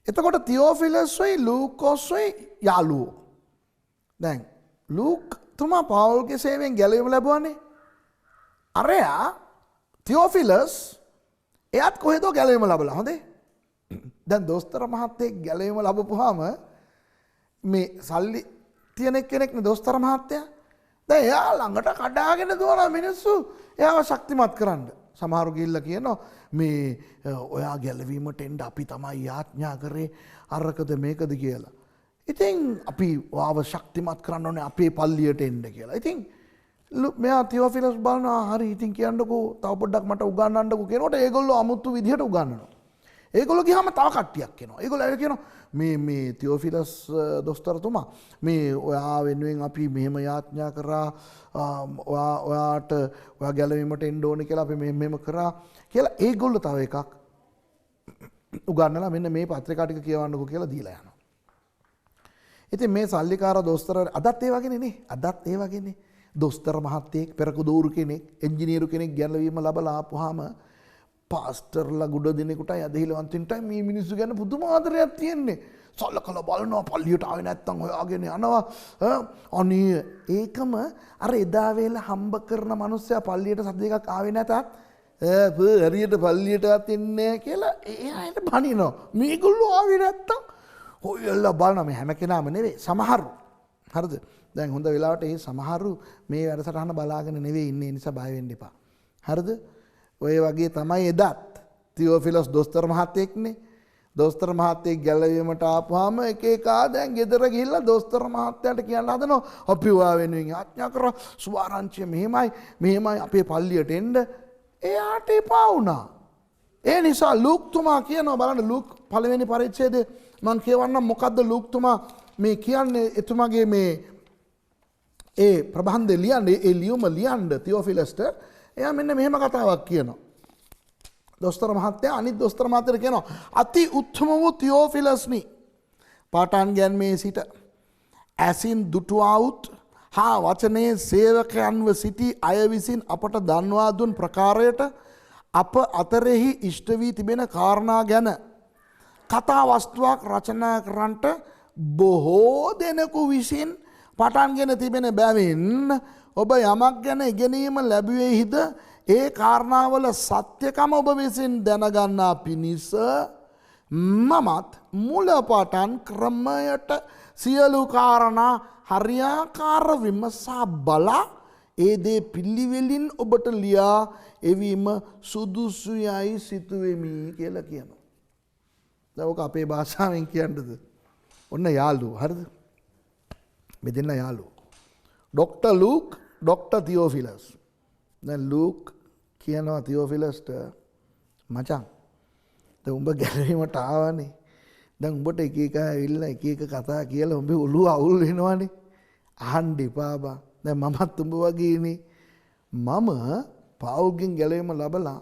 එතකොට තියෝෆිලස්වයි ලූකෝස්වයි යාළුවෝ. දැන් ලූක් තුමා පවුල්ගේ සේවයෙන් ගැලවීම ලැබුවානේ. අරයා තියෝෆිලස් එයත් කොහෙදෝ ගැලවීම ලැබලා. හොඳේ. දැන් දොස්තර මහත්තයෙක් ගැලවීම ලැබපුවාම මේ සල්ලි තියෙන කෙනෙක්නේ දොස්තර මහත්තයා. දැන් එයා ළඟට කඩාගෙන දුවන මිනිස්සු එයාව ශක්තිමත් කරන්න. සමහරු ගිහිල්ලා කියනවා මේ ඔයා ගැලවීමට එන්න අපි තමයි යාඥා කරේ අරකද මේකද කියලා. ඉතින් අපි ඔයාව ශක්තිමත් කරන්න ඕනේ අපේ පල්ලියට එන්න කියලා. ඉතින් මෙයා තියෝෆිලස් බලනවා හරි ඉතින් කියන්නකෝ තව පොඩ්ඩක් මට උගන්වන්නකෝ කියනකොට ඒගොල්ලෝ අමුතු විදිහට උගන්වනවා. ඒගොල්ලෝ ගියාම තව කට්ටියක් එනවා. ඒගොල්ලෝ ඇවිත් කියනවා මේ තියෝෆිලස් දොස්තරතුමා මේ ඔයා වෙනුවෙන් අපි මෙහෙම යාඥා කරා ඔයාට ඔයා ගැලවීමට එන්න ඕනේ කියලා අපි මෙහෙම කරා කියලා ඒගොල්ලෝ තව එකක් උගන්වලා මෙන්න මේ පත්‍රිකා ටික කියවන්නකෝ කියලා දීලා යනවා. ඉතින් මේ සල්ලිකාර දොස්තර අදත් ඒ වගේනේ නේ. අදත් ඒ වගේනේ. දොස්තර මහත්තයෙක් පෙරක දෝරු කෙනෙක් එන්ජිනියරු කෙනෙක් ගැලවීම ලබලා ආපුවාම පාස්ටර්ලා ගොඩ දෙනෙකුටයි අදහිලවන්තින්ටයි මේ මිනිස්සු ගැන පුදුම ආදරයක් තියෙන්නේ. සල්ලකලා බලනවා පල්ලියට ආවේ නැත්තම් හොයාගෙන යනවා. අනේ ඒකම අර එදා වේල හම්බ කරන මිනිස්සයා පල්ලියට සද්ද එකක් ආවේ නැතත් හරියට පල්ලියටවත් එන්නේ නැහැ කියලා ඒ අයට බනිනවා. මේගොල්ලෝ ආවේ නැත්තම් හොයලා බලනවා. මේ හැම කෙනාම නෙවෙයි සමහරු. හරිද? දැන් හොඳ වෙලාවට මේ සමහරු මේ වැඩසටහන බලාගෙන නෙවෙයි ඉන්නේ. නිසා බය වෙන්න එපා. හරිද? ඔය වගේ තමයි එදත් තියෝෆිලස් දොස්තර මහත්තයෙක්නේ. දොස්තර මහත්තයෙක් ගැලවීමට ආපුවාම එක එකා දැන් ගෙදර ගිහිල්ලා දොස්තර මහත්තයාට කියන්න හදනවා අපි ඔයා වෙනුවෙන් යාඥා කරා සුවාරංචිය මෙහෙමයි අපේ පල්ලියට එන්න. එයාට එපා වුණා. ඒ නිසා ලූක්තුමා කියනවා බලන්න ලූක් පළවෙනි පරිච්ඡේදයේ මම කියවන්නම් මොකද්ද ලූක්තුමා මේ කියන්නේ එතුමාගේ මේ ඒ ප්‍රබන්ධය ලියන්නේ ඒ ලියුම ලියන්න තියෝෆිලස්ට එයා මෙන්න මෙහෙම කතාවක් කියනවා. දොස්තර මහත්තයා අනිත් දොස්තර මහත්තයාට කියනවා අති උත්තම වූ තියෝෆිලස්නි පාඨාන් ගැන්මේ සිට ඇසින් දුටුවාවුත් හා වචනයේ සේවකයන්ව සිටි අය විසින් අපට දන්වා දුන් ප්‍රකාරයට අප අතරෙහි ඉෂ්ට වී තිබෙන කාරණා ගැන කතා වස්තුවක් රචනා කරන්නට බොහෝ දෙනෙකු විසින් පටන්ගෙන තිබෙන බැවින් ඔබ යමක් ගැන ඉගෙනීම ලැබුවේහිද ඒ කාරණාවල සත්‍යකම ඔබ විසින් දැනගන්නා පිණිස මමත් මුලපටන් ක්‍රමයට සියලු කාරණා හරියාකාර විමසා බලා ඒ දේ පිළිවෙලින් ඔබට ලියා එවීම සුදුසුයයි සිතුවෙමි කියලා කියනවා. දැන් ඔක අපේ භාෂාවෙන් කියන්නද? ඔන්න යාළුවෝ හරිද? මේ දෙන්න යාළුවෝ. Doctor Luke doctor Theophilus. දැන් ලූක් කියනවා තියෝෆිලස්ට මචං දැන් උඹ ගැලවීමට ආවනේ. දැන් උඹට එක එක ඇවිල්ලා එක එක කතා කියලා උඹේ ඔළුව අවුල් වෙනවනේ. අහන්න එපා බා. දැන් මමත් උඹ වගේනේ. මම පාවුල්ගෙන් ගැලවීම ලැබලා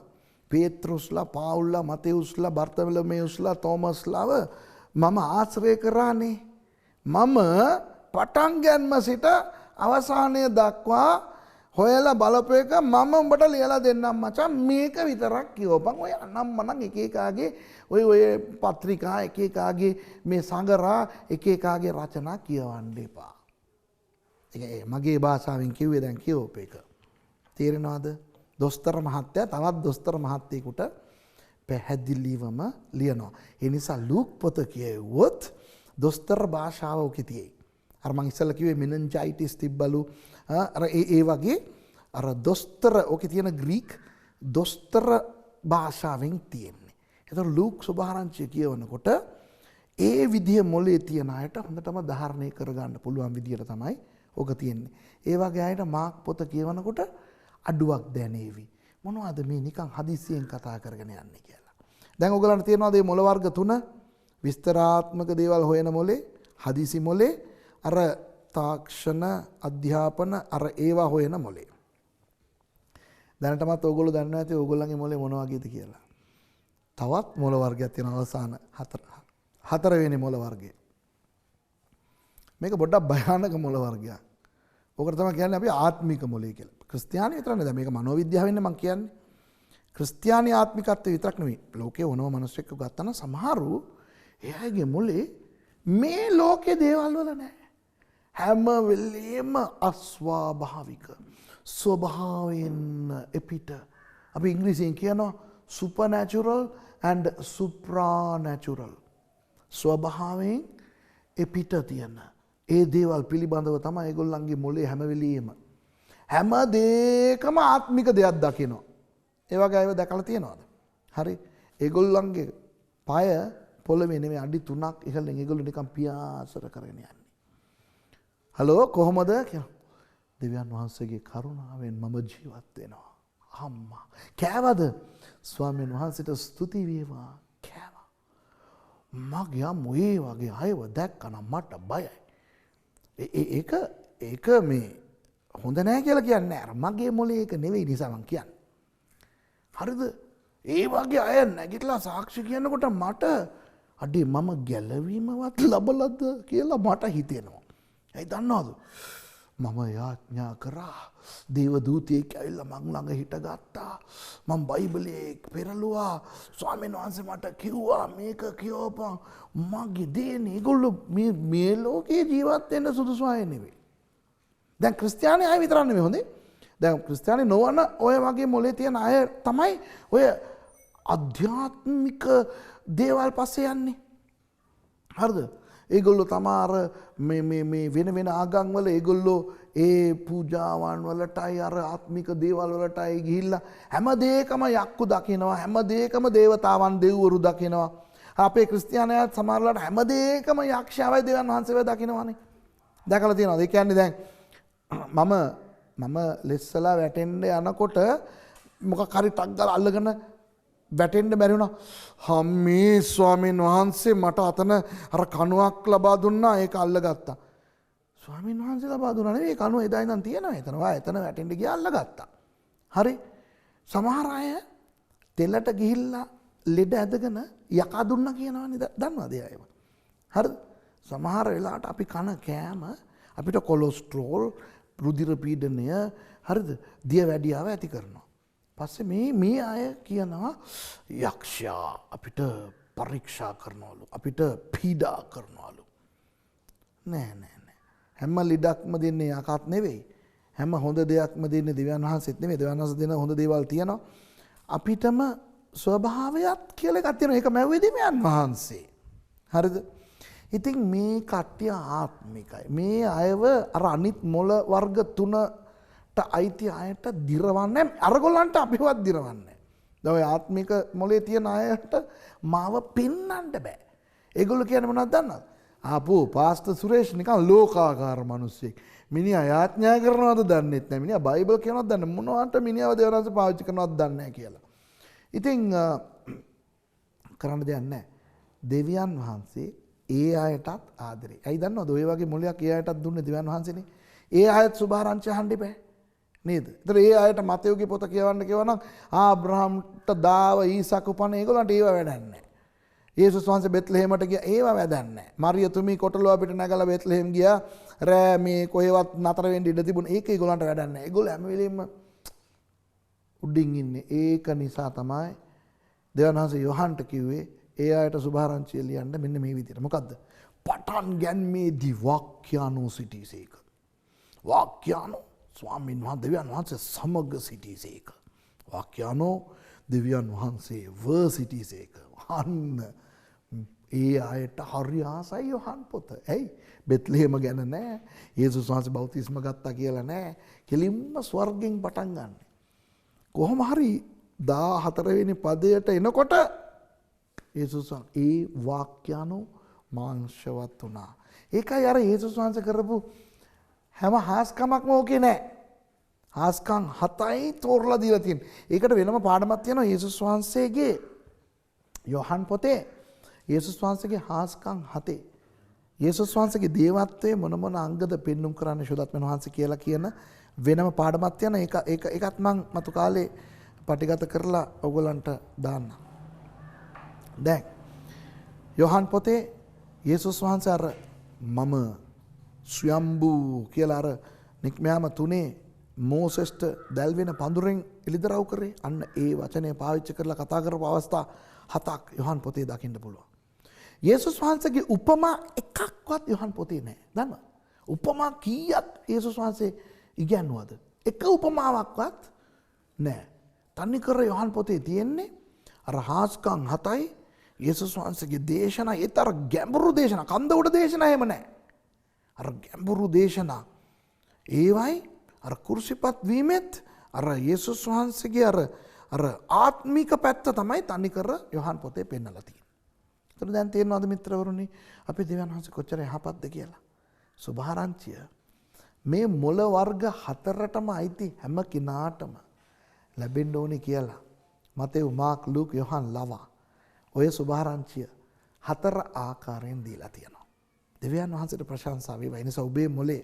පේත්‍රුස්ලා පාවුල්ලා මතෙවුස්ලා බර්තලොමේවුස්ලා තෝමස්ලාව මම ආශ්‍රය කරානේ. මම පටන් ගැන්ම සිට අවසානය දක්වා හොයලා බලපු එක මම උඹට ලියලා දෙන්නම් මචං මේක විතරක් කියවපන්. ඔය අනම්මනම් එක එකාගේ ඔය පත්‍රිකා එක එකාගේ මේ සංගරා එක එකාගේ රචනා කියවන්න එපා. ඒක මගේ භාෂාවෙන් කිව්වේ දැන් කියවප එක. තේරෙනවද? දොස්තර මහත්තයා තවත් දොස්තර මහත්තයෙකුට පැහැදිලිවම ලියනවා. ඒ නිසා ලූක් පොත කියවුවොත් දොස්තර භාෂාව ඔකේ තියෙයි. අර මං ඉස්සෙල්ලා කිව්වේ මෙනන්ජයිටිස් තිබ්බලු අර ඒ වගේ අර දොස්තර ඔකේ තියෙන ග්‍රීක් දොස්තර භාෂාවෙන් තියෙන්නේ. ඒතර ලූක් සුභාරංචිය කියවනකොට ඒ විදිය මොලේ තියන අයට හොඳටම ධාරණය කරගන්න පුළුවන් විදියට තමයි ඔක තියෙන්නේ. ඒ වගේ අයට මාක් පොත කියවනකොට අඩුවක් දැනේවි. මොනවද මේ නිකන් හදිස්සියෙන් කතා කරගෙන යන්නේ කියලා. දැන් ඔයගලන්ට තියෙනවද මේ මොළ වර්ග තුන? විස්තරාත්මක දේවල් හොයන මොලේ, හදිසි මොලේ, අර තාක්ෂණ අධ්‍යාපන අර ඒවා හොයන මොලේ. දැනටමත් ඕගොල්ලෝ දන්නවා ඇති ඕගොල්ලන්ගේ මොලේ මොන වගේද කියලා. තවත් මොළ වර්ගයක් තියෙනවා අවසාන හතරවෙනි මොළ වර්ගය. මේක පොඩ්ඩක් භයානක මොළ වර්ගයක්. ඕකට තමයි කියන්නේ අපි ආත්මික මොලේ කියලා. ක්‍රිස්තියානි විතර නෙවෙයි. මේක මනෝවිද්‍යාවෙන් මම කියන්නේ. ක්‍රිස්තියානි ආත්මිකත්වය විතරක් නෙවෙයි. ලෝකේ ඕනම මිනිස්සෙක්ව ගත්තා නම් සමහරු එයාගේ මොලේ මේ ලෝකේ දේවල් වල නැහැ. හැම වෙලේම අස්වාභාවික ස්වභාවයෙන් එපිට අපි ඉංග්‍රීසියෙන් කියනවා supernatural and supranatural ස්වභාවයෙන් එපිට තියෙන ඒ දේවල් පිළිබඳව තමයි ඒගොල්ලන්ගේ මොලේ හැම වෙලෙම හැම දෙයකම ආත්මික දෙයක් දකිනවා. ඒ වගේ අයව දැකලා තියෙනවද? හරි. ඒගොල්ලන්ගේ পায় පොළවේ නෙමෙයි අඩි 3ක් ඉහළින් ඒගොල්ලෝ නිකන් පියාසර කරගෙන යන්නේ. හලෝ කොහොමද කියලා. දෙවියන් වහන්සේගේ කරුණාවෙන් මම ජීවත් වෙනවා. අම්මා. කෑවද? ස්වාමීන් වහන්සේට ස්තුති වේවා. කෑවා. මගේ අම්මෝ වගේ අයව දැක්කනම් මට බයයි. ඒක මේ හොඳ නෑ කියලා කියන්නේ අර මගේ මොලේ ඒක නෙවෙයි නිසා මං කියන්නේ. හරිද? ඒ වගේ අය නැගිටලා සාක්ෂි කියනකොට මට අඩේ මම ගැලවීමවත් ලබලද කියලා මට හිතෙනවා. ඇයි දන්නවද? මම යාඥා කරා දේව දූතයෙක් ඇවිල්ලා මං ළඟ හිටගත්තා. මම බයිබලයේ පෙරළුවා. ස්වාමීන් වහන්සේ මට කිව්වා මේක කියවපන්. මගේ දේනේ ඒගොල්ලෝ මේ ලෝකේ ජීවත් වෙන්න සුදුසු අය නෙවෙයි. දැන් ක්‍රිස්තියානි අය විතරක් නෙවෙයි හොඳේ. දැන් ක්‍රිස්තියානි නොවන ඔය වගේ මොලේ තියෙන අය තමයි ඔය අධ්‍යාත්මික දේවල් පස්සේ යන්නේ. හරිද? ඒගොල්ලෝ තමාර මේ වෙන ආගම් වල ඒගොල්ලෝ ඒ පූජාවන් වලටයි අර ආත්මික දේවල් වලටයි ගිහිල්ලා හැම දෙයකම යක්කු දකිනවා, හැම දෙයකම දේවතාවන් දෙවිවරු දකිනවා. අපේ ක්‍රිස්තියානියත් සමහරලාට හැම දෙයකම යක්ෂයවයි දෙවියන් වහන්සේවයි දකිනවානේ. දැකලා තියෙනවද? ඒ කියන්නේ දැන් මම ලෙස්සලා වැටෙන්න යනකොට මොකක් හරි ටක් ගාලා අල්ලගෙන වැටෙන්න බැරි වුණා. හම්මේ ස්වාමීන් වහන්සේ මට අතන අර කණුවක් ලබා දුන්නා ඒක අල්ලගත්තා. ස්වාමීන් වහන්සේ ලබා දුන්නා නෙවෙයි කණුව එදා ඉඳන් තියෙනවා එතන. එතන වැටෙන්න ගියා අල්ලගත්තා. හරි. සමහර අය තෙලට ගිහිල්ලා ලෙඩ ඇදගෙන යකා දුන්නා කියනවනේ දන්නවද ඒව? හරිද? සමහර වෙලාවට අපි කන කෑම අපිට කොලෙස්ටරෝල්, රුධිර පීඩනය, හරිද? දියවැඩියාව ඇති කරනවා. පස්සේ මේ අය කියනවා යක්ෂයා අපිට පරීක්ෂා කරනවලු, අපිට පීඩා කරනවලු. නෑ. හැම ලෙඩක්ම දෙන්නේ යකාත් නෙවෙයි. හැම හොඳ දෙයක්ම දෙන්නේ දෙවියන් වහන්සේත් නෙවෙයි. දෙවියන් වහන්සේ දෙන හොඳ දේවල් තියෙනවා. අපිටම ස්වභාවයක් කියලා එකක් තියෙනවා. ඒක මැව්වේ දෙවියන් වහන්සේ. හරිද? ඉතින් මේ කට්ටිය ආත්මිකයි. මේ අයව අර අනිත් මොළ වර්ග තුනට අයිති අයට දිරවන්නේ අරගොල්ලන්ට අපිවත් දිරවන්නේ. දැන් ඔය ආත්මික මොලේ තියෙන අයට මාව පෙන්වන්න බෑ. ඒගොල්ලෝ කියන්නේ මොනවද දන්නවද? ආපෝ පාස්ටර් සුරේෂ් නිකන් ලෝකාකාර මිනිස්සෙක්. මිනිහා යාඥා කරනවද දන්නෙත් නැහැ. මිනිහා බයිබල් කියනවද දන්නේ මොනවට මිනිහව දෙවනස පාවිච්චි කරනවද දන්නේ නැහැ කියලා. ඉතින් කරන්න දෙයක් නැහැ. දෙවියන් වහන්සේ ඒ අයටත් ආදරේ. ඇයි දන්නවද? ඔය වගේ මොලයක් ඒ අයටත් දුන්නේ දෙවියන් වහන්සේනේ. ඒ අයත් සුභාරංචි අහන්න බෑ. නේද? ඒතර ඒ අයට මතයෝගේ පොත කියවන්න කියවනම් ආබ්‍රහම්ට දාව ඊසක් උපන්න ඒගොල්ලන්ට ඒව වැඩක් නැහැ. යේසුස් වහන්සේ බෙත්ලෙහෙමට ගියා ඒව වැඩක් නැහැ. මරියතුමි කොටලුව පිට නැගලා බෙත්ලෙහෙම් ගියා. රෑ මේ කොහෙවත් නතර වෙන්න ඉඩ තිබුණ ඒක ඒගොල්ලන්ට වැඩක් නැහැ. ඒගොල්ලෝ හැම වෙලෙම උඩින් ඉන්නේ. ඒක නිසා තමයි දෙවියන් වහන්සේ යොහන්ට කිව්වේ ඒ අයට සුභාරංචිය ලියන්න මෙන්න මේ විදිහට. මොකද්ද? පටන් ගැන්මේදී වාක්‍යානෝ සිටීසේක. වාක්‍යානෝ ස්වාමීන් වහන්සේ දෙවියන් වහන්සේ සමග සිටීසේක. වාක්‍යානෝ දෙවියන් වහන්සේ ව සිටීසේක. අන්න ඒ අයට හරි ආසයි යොහන් පොත. ඇයි? බෙත්ලෙහෙම ගැන නෑ. යේසුස් වහන්සේ බෞතිස්ම ගත්තා කියලා නෑ. කෙලින්ම ස්වර්ගෙන් පටන් ගන්න. කොහොම හරි 14 වෙනි පදයට එනකොට යේසුස් ඒ වාක්‍යානෝ මාංශවත් වුණා. ඒකයි අර යේසුස් වහන්සේ කරපු හැම හාස්කමක්ම ඕකේ නෑ. හාස්කම් 7යි තෝරලා දීලා තියෙනවා. ඒකට වෙනම පාඩමක් තියෙනවා යේසුස් වහන්සේගේ යොහන් පොතේ. යේසුස් වහන්සේගේ හාස්කම් 7. යේසුස් වහන්සේගේ දේවත්වයේ මොන අංගද පෙන්눔 කරන්න ශුද්ධාත්මයන් වහන්සේ කියලා කියන වෙනම පාඩමක් තියෙන ඒකත් මම මතු කාලේ පටිගත කරලා ඔයගලන්ට දාන්න. දැන් යොහන් පොතේ යේසුස් වහන්සේ අර මම ස්වයම්බූ කියලා අර නික්මයාම 3 මෝසෙස්ට දැල්වෙන පඳුරෙන් එළිදරව් කරේ. අන්න ඒ වචනේ පාවිච්චි කරලා කතා කරපු අවස්ථා 7ක් යොහන් පොතේ දකින්න පුළුවන්. යේසුස් වහන්සේගේ උපමා එකක්වත් යොහන් පොතේ නැහැ. දන්නවද? උපමා කීයක් යේසුස් වහන්සේ ඉගැන්වුවද? එක උපමාවක්වත් නැහැ. තනිකර යොහන් පොතේ තියෙන්නේ අර හාස්කම් 7යි යේසුස් වහන්සේගේ දේශනා. ඒතර ගැඹුරු දේශනා, කන්ද උඩ දේශනා එහෙම නැහැ. අර ගැඹුරු දේශනා. ඒවයි අර කුරුසිපත් වීමෙත් අර යේසුස් වහන්සේගේ අර ආත්මික පැත්ත තමයි තනිකර යොහන් පොතේ පෙන්නලා තියෙන්නේ. ඒතර දැන් තේරෙනවද මිත්‍රවරුනි අපි දෙවියන් වහන්සේ කොච්චර යහපත්ද කියලා. සුභාරංචිය මේ මොළ වර්ග 4ටම අයිති හැම කෙනාටම ලැබෙන්න ඕනේ කියලා. මතෙව්, මාක්, ලූක්, යොහන්, ලවා ඔය සුභාරංචිය 4 ආකාරයෙන් දීලා තියෙනවා. දෙවියන් වහන්සේට ප්‍රශංසා වේවා. ඒ නිසා ඔබේ මොලේ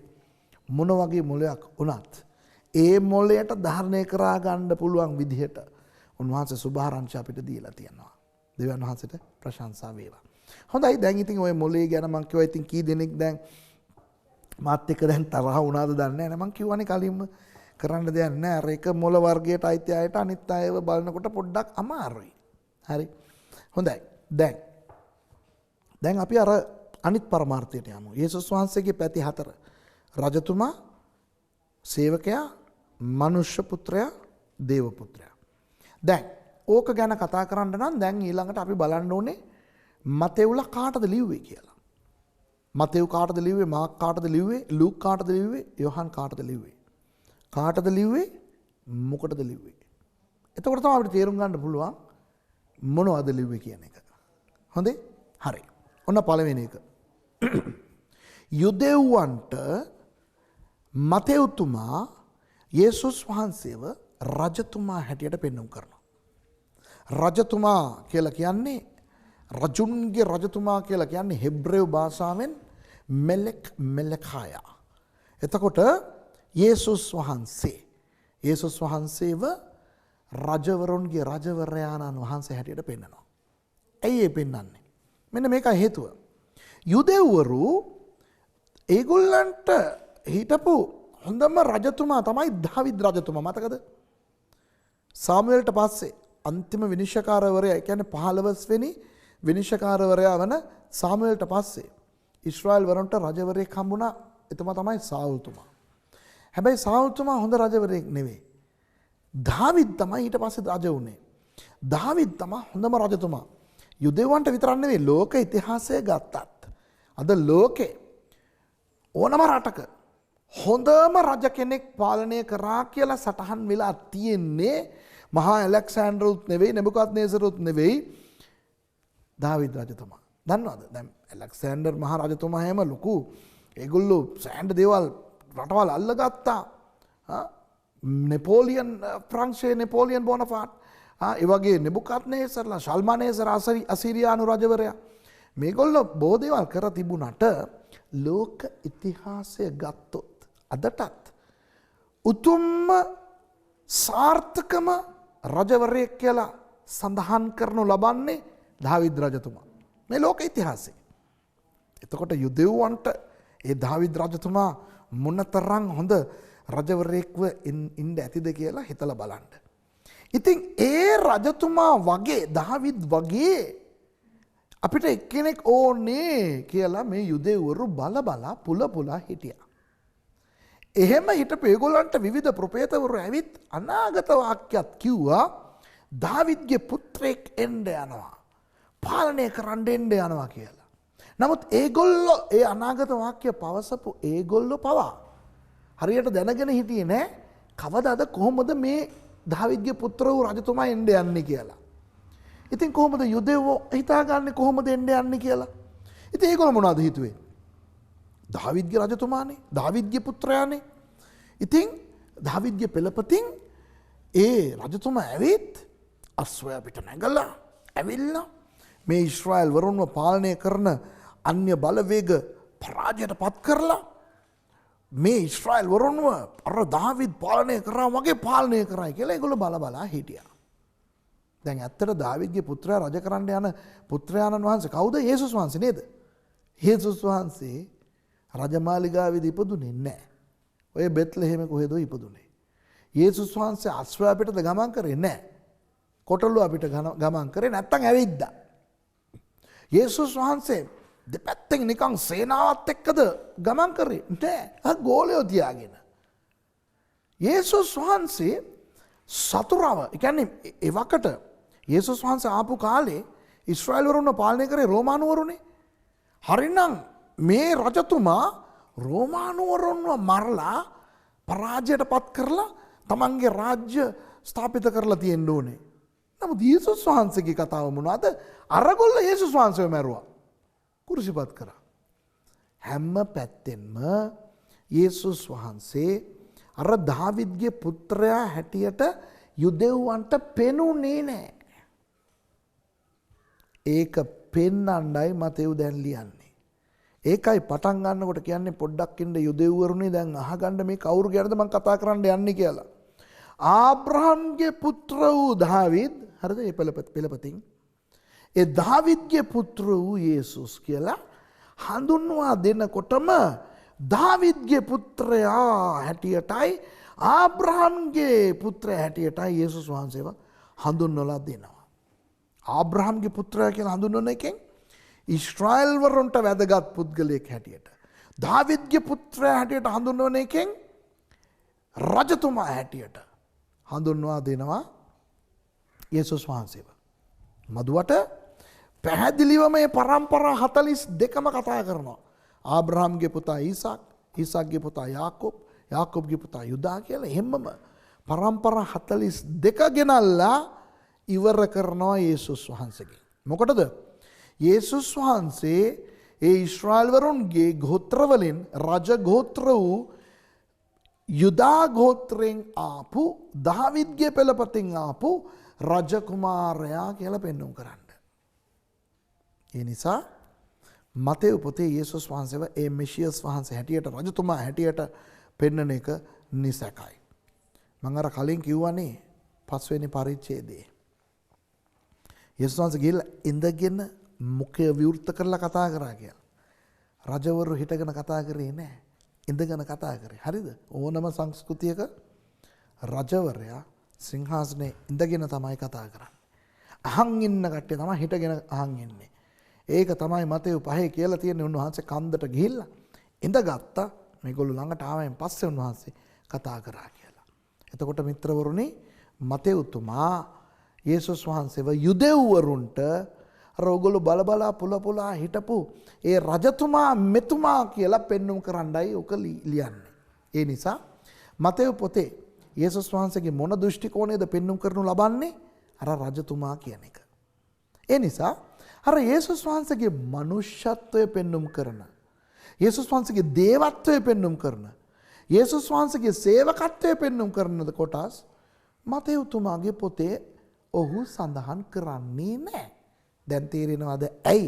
මොන වගේ මොලයක් වුණත් ඒ මොලයට ධාරණය කරා ගන්න පුළුවන් විදිහට උන්වහන්සේ සුභාරංචි අපිට දීලා තියෙනවා. දෙවියන් වහන්සේට ප්‍රශංසා වේවා. හොඳයි, දැන් ඉතින් ওই මොලේ ගැන මම කිව්වා. ඉතින් කී දෙනෙක් දැන් මාත් එක්ක දැන් තරහ වුණාද දන්නේ නැහැ. මම කිව්වනේ කලින්ම කරන්න දෙයක් නැහැ. අර එක මොළ වර්ගයට අයිති අයට අනිත් අයව බලනකොට පොඩ්ඩක් අමාරුයි. හරි. හොඳයි. දැන් අපි අර අනිත් පරමාර්ථයට යමු. යේසුස් වහන්සේගේ පැති 4. රජතුමා, සේවකයා, මනුෂ්‍ය පුත්‍රයා, දේව පුත්‍රයා. දැන් ඕක ගැන කතා කරන්න නම් දැන් ඊළඟට අපි බලන්න ඕනේ මතෙව්ලා කාටද ලිව්වේ කියලා. මතෙව් කාටද ලිව්වේ? මාක් කාටද ලිව්වේ? ලූක් කාටද ලිව්වේ? යොහන් කාටද ලිව්වේ? කාටද ලිව්වේ? මොකටද ලිව්වේ? එතකොට තමයි අපිට තේරුම් ගන්න පුළුවන් මොනවද ලිව්වේ කියන එක. හොඳේ? හරි. ඔන්න පළවෙනි එක. යුදෙව්වන්ට මතෙව්තුමා යේසුස් වහන්සේව රජතුමා හැටියට පෙන්වුම් කරනවා. රජතුමා කියලා කියන්නේ රජුන්ගේ රජතුමා කියලා කියන්නේ හෙබ්‍රේව භාෂාවෙන් මෙලෙකායා. එතකොට යේසුස් වහන්සේව රජවරුන්ගේ රජවරයාණන් වහන්සේ හැටියට පෙන්වනවා. ඇයි ඒ පෙන්වන්නේ? මෙන්න මේකයි හේතුව. යුදෙව්වරු ඒගොල්ලන්ට හිටපු හොඳම රජතුමා තමයි දාවිද් රජතුමා. මතකද? සාමුවෙල්ට පස්සේ අන්තිම විනිශ්චයකාරවරයා, ඒ කියන්නේ 15 වෙනි විනිශ්චයකාරවරයා වන සාමුවෙල්ට පස්සේ ඊශ්‍රායල් වරුන්ට රජවරයෙක් හම්බුණා. එතුමා තමයි සාවුල්තුමා. හැබැයි සාවුල්තුමා හොඳ රජවරයෙක් නෙවෙයි. දාවිද් තමයි ඊට පස්සේ රජ වුණේ. දාවිද් තමයි හොඳම රජතුමා. යුදෙව්වන්ට විතරක් නෙවෙයි, ලෝක ඉතිහාසය ගත්තත් අද ලෝකේ ඕනම රටක හොඳම රජ කෙනෙක් පාලනය කරා කියලා සටහන් වෙලා තියෙන්නේ මහා ඇලෙක්සැන්ඩරුත් නෙවෙයි, නෙබුකද්නේසරුත් නෙවෙයි, දාවිද් රජතුමා. දන්නවද? දැන් ඇලෙක්සැන්ඩර් මහා රජතුමා හැම ලොකු ඒගොල්ලෝ සෑහෙන දේවල් රටවල් අල්ලගත්තා. නෙපෝලියන්, ප්‍රංශයේ නෙපෝලියන් බෝනපාට්, ඒ වගේ නෙබුකද්නේසර්ලා, ශල්මනේසර් අසීරියානු රජවරයා, මේගොල්ලෝ බොහෝ දේවල් කර තිබුණට ලෝක ඉතිහාසය ගත්තොත් අදටත් උතුම්ම සාර්ථකම රජවරයෙක් කියලා සඳහන් කරනු ලබන්නේ දාවිද් රජතුමා මේ ලෝක ඉතිහාසයේ. එතකොට යුදෙව්වන්ට ඒ දාවිද් රජතුමා මොනතරම් හොඳ රජවරයෙක්ව ඉන්න ඇතිද කියලා හිතලා බලන්න. ඉතින් ඒ රජතුමා වගේ, දාවිද් වගේ අපිට එක්කෙනෙක් ඕනේ කියලා මේ යුදෙව්වරු බලා පුලා හිටියා. එහෙම හිටපු ඒගොල්ලන්ට විවිධ ප්‍රොපේතවරු ඇවිත් අනාගත වාක්‍යයක් කිව්වා, දාවිද්ගේ පුත්‍රයෙක් එන්න යනවා, පාලනය කරන්න එන්න යනවා කියලා. නමුත් ඒගොල්ලෝ ඒ අනාගත වාක්‍ය පවසපු ඒගොල්ලෝ පවා හරියට දැනගෙන හිටියේ නෑ කවදාද කොහොමද මේ දාවිද්ගේ පුත්‍ර වූ රජතුමා එන්න යන්නේ කියලා. ඉතින් කොහොමද යුදෙව්වෝ හිතාගන්නේ කොහොමද එන්න යන්නේ කියලා? ඉතින් ඒගොල්ලෝ මොනවද හිතුවේ? දාවිද්ගේ රජතුමානේ, දාවිද්ගේ පුත්‍රයානේ. ඉතින් දාවිද්ගේ පෙළපතින් ඒ රජතුමා ඇවිත් අස්වැය පිට නැගලා ඇවිල්ලා මේ ඊශ්‍රායල් වරුන්ව පාලනය කරන අන්‍ය බලවේග පරාජයට පත් කරලා මේ ඊශ්‍රායල් වරුන්ව අර දාවිද් පාලනය කරා වගේ පාලනය කරයි කියලා ඒගොල්ලෝ බලා හිටියා. දැන් ඇත්තට දාවිද්ගේ පුත්‍රයා රජ කරන්න යන පුත්‍රයාණන් වහන්සේ කවුද? යේසුස් වහන්සේ නේද? යේසුස් වහන්සේ රජමාලිගාවේදී ඉපදුනේ නැහැ. ඔය බෙත්ලෙහෙම කොහෙද ඉපදුනේ. යේසුස් වහන්සේ අස්වැය පිටද ගමන් කරේ නැහැ. කොටලුව අපිට ගමන් කරේ නැත්තම් ඇවිද්දා. යේසුස් වහන්සේ දෙපැත්තෙන් නිකන් සේනාවත් එක්කද ගමන් කරේ නැහැ. ගෝලයෝ තියාගෙන. යේසුස් වහන්සේ සතුරව, ඒ කියන්නේ එවකට යේසුස් වහන්සේ ආපු කාලේ ඊශ්‍රායල් වරුන්ව පාලනය කරේ රෝමානුවරුනේ. හරිනම් මේ රජතුමා රෝමානුවරුන්ව මරලා පරාජයට පත් කරලා තමන්ගේ රාජ්‍ය ස්ථාපිත කරලා තියෙන්න ඕනේ. නමුත් යේසුස් වහන්සේගේ කතාව මොනවද? අරගොල්ල යේසුස් වහන්සේව මැරුවා. කුරුසිපත් කරා. හැම පැත්තෙන්ම යේසුස් වහන්සේ අර දාවිද්ගේ පුත්‍රයා හැටියට යුදෙව්වන්ට පෙනුනේ නැහැ. ඒක පෙන්වන්නයි මතෙව් දැන් ලියන්නේ. ඒකයි පටන් ගන්නකොට කියන්නේ පොඩ්ඩක් ඉන්න යුදෙව්වරුනේ දැන් අහගන්න මේ කවුරු ගැනද මම කතා කරන්න යන්නේ කියලා. ආබ්‍රහම්ගේ පුත්‍ර වූ දාවිද්, හරිද? ඒ පෙළපතින් ඒ දාවිද්ගේ පුත්‍ර වූ යේසුස් කියලා හඳුන්වා දෙනකොටම දාවිද්ගේ පුත්‍රයා හැටියටයි ආබ්‍රහම්ගේ පුත්‍රයා හැටියටයි යේසුස් වහන්සේව හඳුන්වලා දෙනවා. ආබ්‍රහම්ගේ පුත්‍රයා කියලා හඳුන්වන එකෙන් ඊශ්‍රායල් වරුන්ට වැදගත් පුද්ගලයෙක් හැටියට, දාවිද්ගේ පුත්‍රයා හැටියට හඳුන්වන එකෙන් රජතුමා හැටියට හඳුන්වා දෙනවා යේසුස් වහන්සේව. මදුවට පැහැදිලිව මේ පරම්පරා 42ම කතා කරනවා. ආබ්‍රහම්ගේ පුතා ඊසාක්, ඊසාක්ගේ පුතා යාකෝබ්, යාකෝබ්ගේ පුතා යුදා කියලා එහෙමම පරම්පරා 42 ගෙනල්ලා ඉවර කරනවා යේසුස් වහන්සේගෙන්. මොකටද? යේසුස් වහන්සේ ඒ ඊශ්‍රායල් වරුන්ගේ ගෝත්‍රවලින් රජ ගෝත්‍ර වූ යුදා ගෝත්‍රයෙන් ආපු, දාවිද්ගේ පෙළපතින් ආපු රජකුමාරයා කියලා පෙන්වුම් කරන්න. ඒ නිසා මතෙව් පොතේ යේසුස් වහන්සේව ඒ මෙෂියස් වහන්සේ හැටියට, රජතුමා හැටියට පෙන්වන එක නිසැකයි. මම අර කලින් කිව්වනේ 5 වෙනි පරිච්ඡේදයේ යේසුස් වහන්සේ ගිහිල්ලා ඉඳගෙන මුඛය විවෘත කරලා කතා කරා කියලා. රජවරු හිටගෙන කතා කරේ නැහැ. ඉඳගෙන කතා කරේ. හරිද? ඕනම සංස්කෘතියක රජවරයා සිංහාසනේ ඉඳගෙන තමයි කතා කරන්නේ. අහන් ඉන්න කට්ටිය තමයි හිටගෙන අහන් ඉන්නේ. ඒක තමයි මතෙව් 5 කියලා තියෙන්නේ. උන්වහන්සේ කන්දට ගිහිල්ලා ඉඳගත්තා. මේගොල්ලෝ ළඟට ආවෙන් පස්සේ උන්වහන්සේ කතා කරා කියලා. එතකොට මිත්‍රවරුනි මතෙව්තුමා යේසුස් වහන්සේව යුදෙව්වරුන්ට අර ඔයගොල්ලෝ බලබලා පුලපුලා හිටපු ඒ රජතුමා මෙතුමා කියලා පෙන්눔 කරන්නයි ඔක ලියන්නේ. ඒ නිසා මතෙව් පොතේ යේසුස් වහන්සේගේ මොන දෘෂ්ටි කෝණයද පෙන්눔 කරනු ලබන්නේ? අර රජතුමා කියන එක. ඒ නිසා අර යේසුස් වහන්සේගේ මනුෂ්‍යත්වය පෙන්눔 කරන, යේසුස් වහන්සේගේ දේවත්වය පෙන්눔 කරන, යේසුස් වහන්සේගේ සේවකත්වය පෙන්눔 කරන කොටස් මතෙව්තුමාගේ පොතේ ඔහු සඳහන් කරන්නේ නැහැ. දැන් තේරෙනවද ඇයි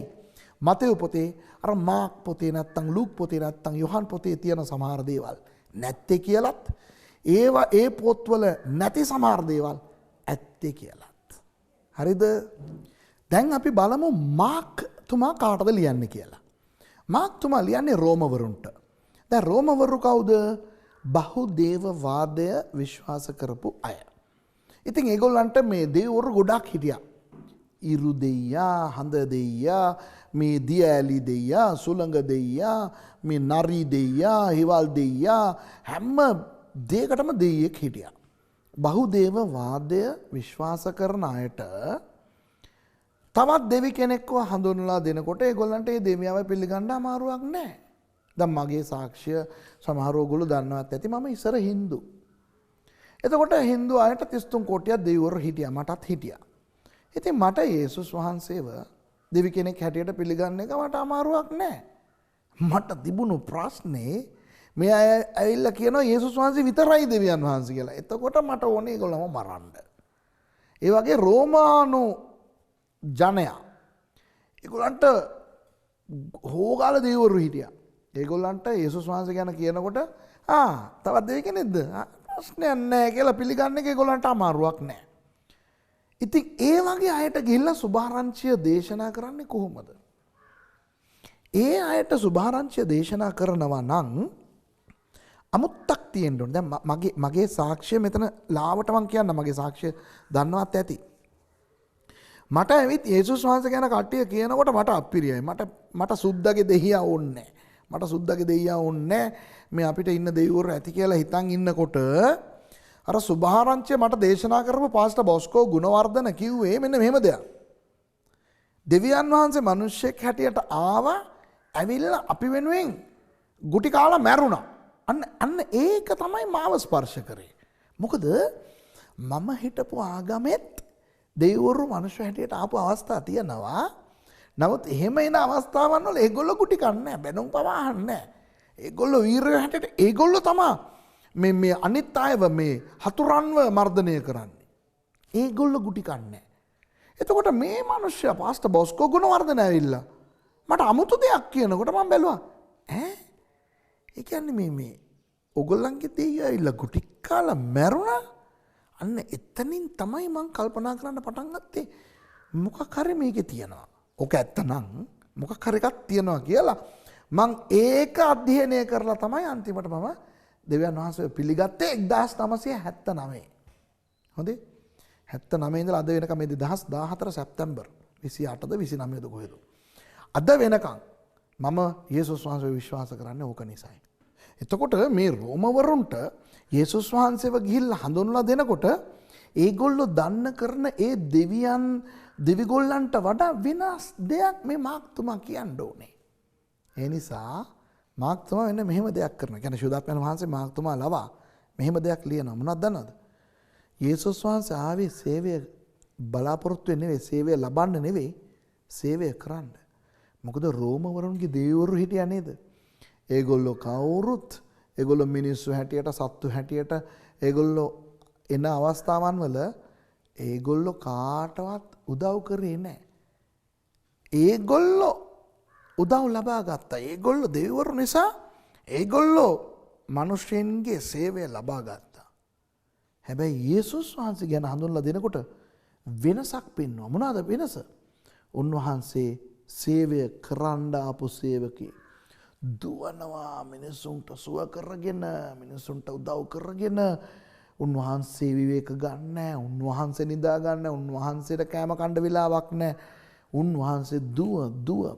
මතෙව් පොතේ අර මාක් පොතේ නැත්තම් ලූක් පොතේ නැත්තම් යොහන් පොතේ තියෙන සමහර දේවල් නැත්තේ කියලත් ඒවා ඒ පොත්වල නැති සමහර දේවල් ඇත්තේ කියලත්. හරිද? දැන් අපි බලමු මාක් තුමා කාටද ලියන්නේ කියලා. මාක් තුමා ලියන්නේ රෝමවරුන්ට. දැන් රෝමවරු කවුද? බහුදේවවාදය විශ්වාස කරපු අය. ඉතින් ඒගොල්ලන්ට මේ දෙවිවරු ගොඩක් හිටියා. ඉරු දෙයියා, හඳ දෙයියා, මේ දියඇලි දෙයියා, සුළඟ දෙයියා, මේ නරි දෙයියා, හිවල් දෙයියා, හැම දෙයකටම දෙයියෙක් හිටියා. බහුදේවවාදය විශ්වාස කරන අයට තවත් දෙවි කෙනෙක්ව හඳුන්වලා දෙනකොට ඒගොල්ලන්ට ඒ දෙවියව පිළිගන්න අමාරුවක් නැහැ. දැන් මගේ සාක්ෂිය සමහර ඔයගොල්ලෝ දන්නවත් ඇති මම ඉස්සර හින්දු. එතකොට හින්දු අයට 33 කෝටියක් දෙවිවරු හිටියා, මටත් හිටියා. ඉතින් මට යේසුස් වහන්සේව දෙවි කෙනෙක් හැටියට පිළිගන්න එක මට අමාරුවක් නැහැ. මට තිබුණු ප්‍රශ්නේ මේ අය ඇවිල්ලා කියනවා යේසුස් වහන්සේ විතරයි දෙවියන් වහන්සේ කියලා. එතකොට මට ඕනේ ඒගොල්ලම මරන්න. ඒ වගේ රෝමානු ජනයා ඒගොල්ලන්ට හොගාල දෙවිවරු හිටියා. ඒගොල්ලන්ට යේසුස් වහන්සේ ගැන කියනකොට තවත් දෙවි කෙනෙක්ද? ප්‍රශ්නයක් නැහැ කියලා පිළිගන්න එක ඒගොල්ලන්ට අමාරුවක් නැහැ. ඉතින් ඒ වගේ අයට ගිහිල්ලා සුභාරංචිය දේශනා කරන්නේ කොහොමද? ඒ අයට සුභාරංචිය දේශනා කරනවා නම් අමුත්තක් තියෙන්න ඕනේ. දැන් මගේ සාක්ෂිය මෙතන ලාවට මං කියන්න මගේ සාක්ෂිය දන්නවත් ඇති. මට ඇවිත් යේසුස් වහන්සේ ගැන කට්ටිය කියනකොට මට අප්පිරියයි. මට සුද්දගේ දෙහියා ඕනේ නැහැ. මට සුද්දගේ දෙයියා ඕනේ මේ අපිට ඉන්න දෙවිවරු ඇති කියලා හිතන් ඉන්නකොට අර සුභාරංචිය මට දේශනා කරපු පාස්ටර් බොස්කෝ ගුණවර්ධන කිව්වේ මෙන්න මෙහෙම දෙයක්. දෙවියන් වහන්සේ මිනිස්සෙක් හැටියට ආවා, ඇවිල්ලා අපි වෙනුවෙන් ගුටි කාලා මැරුණා. අන්න ඒක තමයි මාව ස්පර්ශ කරේ. මොකද මම හිටපු ආගමෙත් දෙවිවරු මිනිස්සු හැටියට ආපු අවස්ථා තියෙනවා. නමුත් එහෙම එන අවස්ථාවන් වල ඒගොල්ලෝ ගුටි කන්නේ නැහැ, බැනුම් පවා අහන්නේ නැහැ. ඒගොල්ලෝ වීරයෝ හැටියට ඒගොල්ලෝ තමයි මේ අනිත් අයව මේ හතුරන්ව මර්ධනය කරන්නේ. ඒගොල්ලෝ ගුටි කන්නේ. එතකොට මේ මිනිස්සයා පාස්ටර් බොස්කෝ ගුණවර්ධන ඇවිල්ලා මට අමුතු දෙයක් කියනකොට මම බැලුවා ඒ කියන්නේ මේ ඔයගොල්ලන්ගේ දෙයියෝ ඇවිල්ලා ගුටි කාලා මැරුණා. අන්න එතනින් තමයි මම කල්පනා කරන්න පටන් ගත්තේ මොකක් හරි මේකේ තියෙනවා. ඔක ඇත්තනම් මොකක් හරි එකක් තියෙනවා කියලා මං ඒක අධ්‍යයනය කරලා තමයි අන්තිමට මම දෙවියන් වහන්සේ පිළිගත්තේ 1979. හොඳේ 79 ඉඳලා අද වෙනකම් මේ 2014 සැප්තැම්බර් 28ද 29ද කොහෙද අද වෙනකම් මම යේසුස් වහන්සේව විශ්වාස කරන්නේ ඕක නිසායි. එතකොට මේ රෝමවරුන්ට යේසුස් වහන්සේව ගිහිල්ලා හඳුන්වලා දෙනකොට ඒගොල්ලෝ දන්න කරන ඒ දෙවිගොල්ලන්ට වඩා වෙනස් දෙයක් මේ මාක්තුමා කියන්න ඕනේ. ඒ නිසා මාක්තුමා වෙන මෙහෙම දෙයක් කරනවා. කියන්නේ ශුද්ධාත්මයන් වහන්සේ මාක්තුමා ලවා මෙහෙම දෙයක් ලියනවා. මොනවද දන්නවද? යේසුස් වහන්සේ ආවේ සේවය බලාපොරොත්තු වෙන්නේ නෙවෙයි, සේවය ලබන්න නෙවෙයි, සේවය කරන්න. මොකද රෝමවරුන්ගේ දෙවිවරු හිටියා නේද? ඒගොල්ලෝ කවුරුත් ඒගොල්ලෝ මිනිස්සු හැටියට, සත්තු හැටියට ඒගොල්ලෝ එන අවස්ථාවන් වල ඒගොල්ලෝ කාටවත් උදව් කරේ නැහැ. ඒගොල්ලෝ උදව් ලබා ගත්තා. ඒගොල්ලෝ දෙවිවරු නිසා ඒගොල්ලෝ මිනිස්සුන්ගේ සේවය ලබා ගත්තා. හැබැයි යේසුස් වහන්සේ ගැන හඳුන්ලා දෙනකොට වෙනසක් පෙන්වනවා. මොනවාද වෙනස? උන්වහන්සේ සේවය කරන්න ආපු සේවකේ දුවනවා මිනිසුන්ට සුව කරගෙන මිනිසුන්ට උදව් කරගෙන උන්වහන්සේ විවේක ගන්න නැහැ. උන්වහන්සේ නිදා ගන්න නැහැ. උන්වහන්සේට කෑම කන්න වෙලාවක් නැහැ. උන්වහන්සේ දුව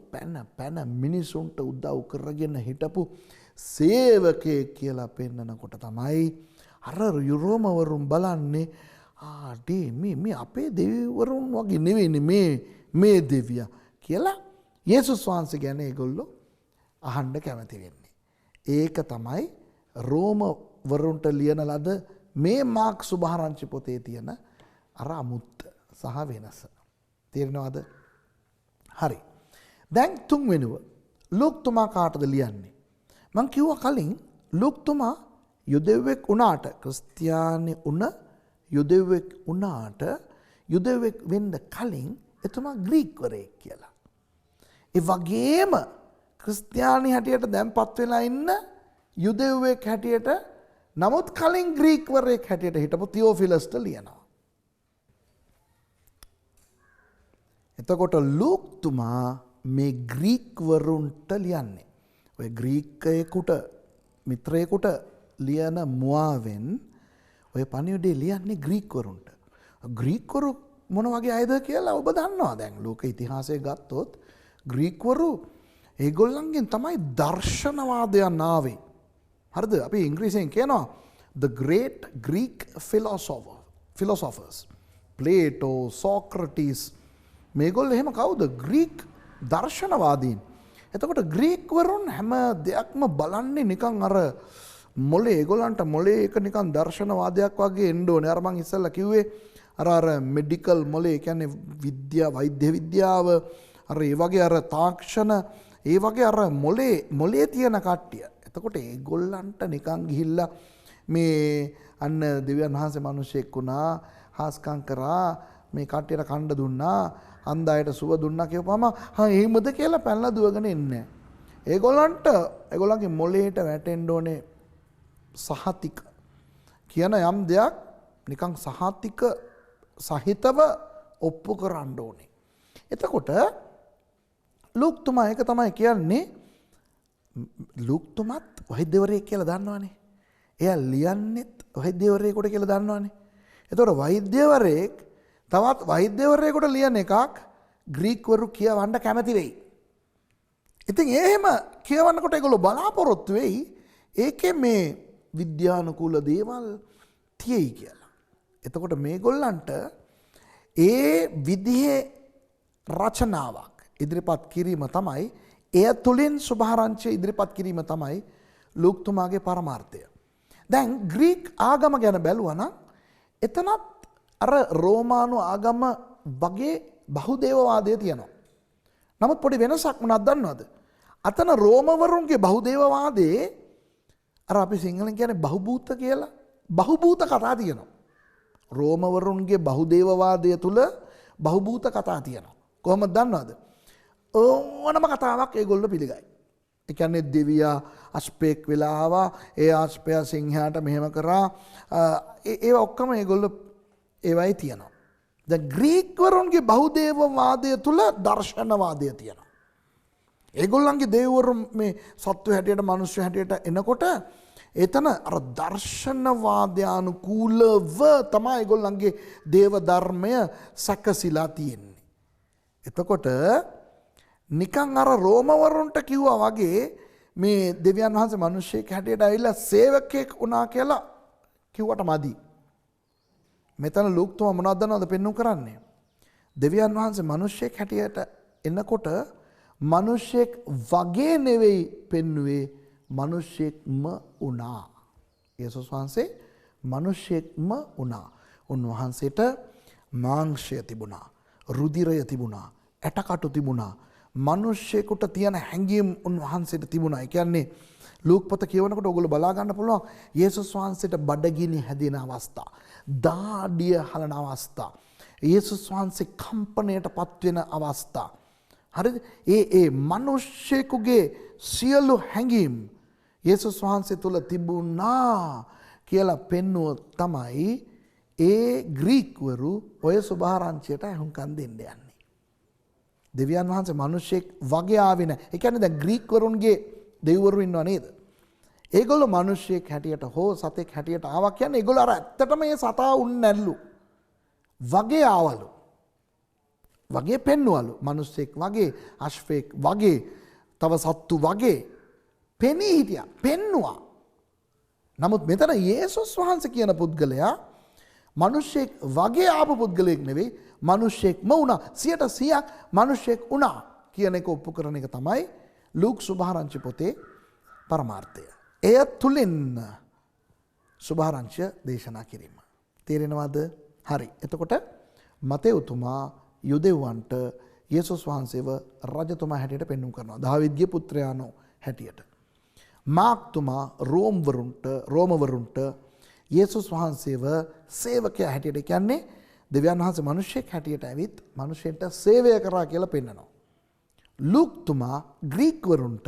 පැන මිනිසුන්ට උදව් කරගෙන හිටපු සේවකයෙක් කියලා පෙන්නනකොට තමයි අර යුරෝමවරුන් බලන්නේ ආඩේ මේ අපේ දෙවිවරුන් වගේ නෙවෙයිනේ මේ දෙවියා කියලා යේසුස් වහන්සේ ගැන ඒගොල්ලෝ අහන්න කැමති වෙන්නේ. ඒක තමයි රෝම වරුන්ට ලියන ලද මේ මාක් සුභාරංචි පොතේ තියෙන අර අමුත්ත සහ වෙනස. තේරෙනවද? හරි. දැන් තුන්වෙනුව ලූක්තුමා කාටද ලියන්නේ? මං කිව්වා කලින් ලූක්තුමා යුදෙව්වෙක් වුණාට ක්‍රිස්තියානි වුණ යුදෙව්වෙක් වුණාට යුදෙව්වෙක් වෙන්න කලින් එතුමා ග්‍රීක්වරයෙක් කියලා. ඒ වගේම ක්‍රිස්තියානි හැටියට දැන්පත් වෙලා ඉන්න යුදෙව්වෙක් හැටියට නමුත් කලින් ග්‍රීක්වරයෙක් හැටියට හිටපු තියෝෆිලස්ට ලියනවා. එතකොට ලූක්තුමා මේ ග්‍රීක්වරුන්ට ලියන්නේ. ඔය ග්‍රීකයෙකුට මිත්‍රයෙකුට ලියන මුවාවෙන් ඔය පණිවිඩය ලියන්නේ ග්‍රීක්වරුන්ට. ග්‍රීක්වරු මොන වගේ අයද කියලා ඔබ දන්නවා. දැන් ලෝක ඉතිහාසය ගත්තොත් ග්‍රීක්වරු ඒගොල්ලන්ගෙන් තමයි දර්ශනවාදයන් ආවේ. හරිද? අපි ඉංග්‍රීසියෙන් කියනවා the great Greek philosophers. Plato, Socrates මේගොල්ලෝ එහෙම කවුද? ග්‍රීක් දර්ශනවාදීන්. එතකොට ග්‍රීක්වරුන් හැම දෙයක්ම බලන්නේ නිකන් අර මොලේ ඒගොල්ලන්ට මොලේ එක නිකන් දර්ශනවාදයක් වගේ එන්න ඕනේ. අර මං ඉස්සෙල්ලා කිව්වේ අර මෙඩිකල් මොලේ කියන්නේ වෛද්‍ය විද්‍යාව අර ඒ වගේ අර තාක්ෂණ ඒ වගේ අර මොලේ තියෙන කට්ටිය. එතකොට ඒගොල්ලන්ට නිකන් ගිහිල්ලා මේ අන්න දෙවියන් වහන්සේ මිනිසෙක් වුණා, හාස්කම් කරා, මේ කට්ටියට කණ්ඩ දුන්නා, අන්ධයට සුව දුන්නා කියපුවම එහෙමද කියලා පැනලා දුවගෙන ඉන්නේ. ඒගොල්ලන්ගේ මොලේට වැටෙන්න ඕනේ සහතික කියන යම් දෙයක් නිකන් සහතික සහිතව ඔප්පු කරන්න ඕනේ. එතකොට ලූක්තුමා ඒක තමයි කියන්නේ. ලූක්තුමත් වෛද්‍යවරයෙක් කියලා දන්නවනේ. එයා ලියන්නෙත් වෛද්‍යවරයෙකුට කියලා දන්නවනේ. එතකොට වෛද්‍යවරයෙක් තවත් වෛද්‍යවරයෙකුට ලියන එකක් ග්‍රීක්වරු කියවන්න කැමති වෙයි. ඉතින් එහෙම කියවන්නකොට ඒගොල්ලෝ බලාපොරොත්තු වෙයි ඒකේ මේ විද්‍යානුකූල දේවල් තියෙයි කියලා. එතකොට මේගොල්ලන්ට ඒ විදිහේ රචනාවක් ඉදිරිපත් කිරීම තමයි එය තුළින් සුභාරංචිය ඉදිරිපත් කිරීම තමයි ලූක්තුමාගේ පරමාර්ථය. දැන් ග්‍රීක් ආගම ගැන බැලුවා නම් එතනත් අර රෝමානු ආගම වගේ බහුදේවවාදය තියෙනවා. නමුත් පොඩි වෙනසක් මොනවද දන්නවද? අතන රෝමවරුන්ගේ බහුදේවවාදයේ අර අපි සිංහලෙන් කියන්නේ බහුබූත කියලා බහුබූත කතා තියෙනවා. රෝමවරුන්ගේ බහුදේවවාදය තුල බහුබූත කතා තියෙනවා. කොහොමද දන්නවද? ඕනම කතාවක් ඒගොල්ලෝ පිළිගයි. ඒ කියන්නේ දෙවියා අස්පෙක් වෙලා ආවා, ඒ අස්පයා සිංහයාට මෙහෙම කරා, ඒ ඔක්කොම ඒගොල්ලෝ ඒවයි තියෙනවා. දැන් ග්‍රීක්වරුන්ගේ බහුදේවවාදය තුල දර්ශනවාදය තියෙනවා. ඒගොල්ලන්ගේ දෙවිවරු මේ සත්ව හැටියට මිනිස්සු හැටියට එනකොට එතන අර දර්ශනවාදයානුකූලව තමයි ඒගොල්ලන්ගේ දේව ධර්මය සැකසීලා තියෙන්නේ. එතකොට නිකන් අර රෝමවරුන්ට කිව්වා වගේ මේ දෙවියන් වහන්සේ මිනිස්සෙක් හැටියට ඇවිල්ලා සේවකයෙක් වුණා කියලා කිව්වට මදි. මෙතන ලූක්තුමා මොනවද දන්නවද පෙන්වු කරන්නේ? දෙවියන් වහන්සේ මිනිස්සෙක් හැටියට එනකොට මිනිස්සෙක් වගේ නෙවෙයි පෙන්වුවේ, මිනිස්සෙක්ම වුණා. යේසුස් වහන්සේ මිනිස්සෙක්ම වුණා. උන්වහන්සේට මාංශය තිබුණා, රුධිරය තිබුණා, ඇටකටු තිබුණා. මිනිස්සෙකුට තියෙන හැඟීම් උන්වහන්සේට තිබුණා. ඒ කියන්නේ ලූක් පොත කියවනකොට ඔයගොල්ලෝ බලා ගන්න පුළුවන් යේසුස් වහන්සේට බඩගිනි හැදෙන අවස්ථා, දාඩිය හලන අවස්ථා, යේසුස් වහන්සේ කම්පණයටපත් වෙන අවස්ථා. හරිද? ඒ මිනිස්සෙකුගේ සියලු හැඟීම් යේසුස් වහන්සේ තුල තිබුණා කියලා පෙන්වුව තමයි ඒ ග්‍රීක්වරු ඔය සුභාරංචියට අහුම්කම් දෙන්න යන්නේ. දෙවියන් වහන්සේ මිනිස්සෙක් වගේ ආවේ නැහැ. ඒ කියන්නේ දැන් ග්‍රීක්වරුන්ගේ දෙවිවරු ඉන්නව නේද? ඒගොල්ලෝ මිනිස්සෙක් හැටියට හෝ සතෙක් හැටියට ආවා කියන්නේ ඒගොල්ලෝ අර ඇත්තටම මේ සතා උන් නැල්ලු. වගේ ආවලු. වගේ පෙන්වලු. මිනිස්සෙක් වගේ, අශ්වයෙක් වගේ, තව සත්තු වගේ පෙනී හිටියා. පෙන්නවා. නමුත් මෙතන යේසුස් වහන්සේ කියන පුද්ගලයා මිනිස්සෙක් වගේ ආපු පුද්ගලයෙක් නෙවෙයි, මිනිස්සෙක්ම වුණා. 100% මිනිස්සෙක් වුණා කියන එක ඔප්පු කරන එක තමයි ලූක් සුභාරංචි පොතේ පරමාර්ථය. එය තුලින් සුභාරංචිය දේශනා කිරීම. තේරෙනවද? හරි. එතකොට මතෙව්තුමා යුදෙව්වන්ට යේසුස් වහන්සේව රජතුමා හැටියට පෙන්වුම් කරනවා. දාවිද්ගේ පුත්‍රයාණෝ හැටියට. මාක්තුමා රෝමවරුන්ට යේසුස් වහන්සේව සේවකයා හැටියට කියන්නේ දෙවියන් වහන්සේ මිනිසෙක් හැටියට ඇවිත් මිනිසෙන්ට සේවය කරා කියලා පෙන්නනවා. ලූක්තුමා ග්‍රීක්වරුන්ට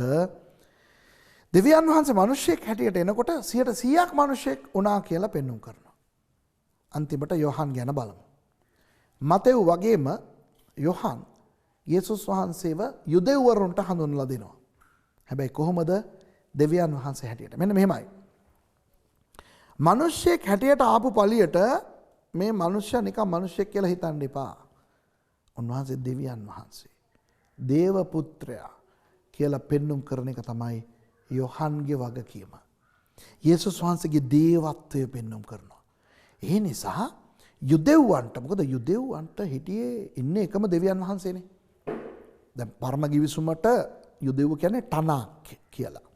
දෙවියන් වහන්සේ මිනිසෙක් හැටියට එනකොට 100%ක් මිනිසෙක් වුණා කියලා පෙන්වුම් කරනවා. අන්තිමට යෝහන් ගැන බලමු. මතෙව් වගේම යෝහන් යේසුස් වහන්සේව යුදෙව්වරුන්ට හඳුන්වලා දෙනවා. හැබැයි කොහොමද? දෙවියන් වහන්සේ හැටියට. මෙන්න මෙහෙමයි. මිනිස්සෙක් හැටියට ආපු පළියට මේ මිනිස්සයා නිකන් මිනිස්සෙක් කියලා හිතන්න එපා. උන්වහන්සේ දෙවියන් වහන්සේ. දේව පුත්‍රයා කියලා පෙන්눔 කරන එක තමයි යෝහන්ගේ වගකීම. යේසුස් වහන්සේගේ දේවත්වය පෙන්눔 කරනවා. ඒ නිසා යුදෙව්වන්ට, මොකද යුදෙව්වන්ට හිටියේ ඉන්නේ එකම දෙවියන් වහන්සේනේ. දැන් පරම ගිවිසුමට යුදෙව් කියන්නේ ටනාක් කියලා.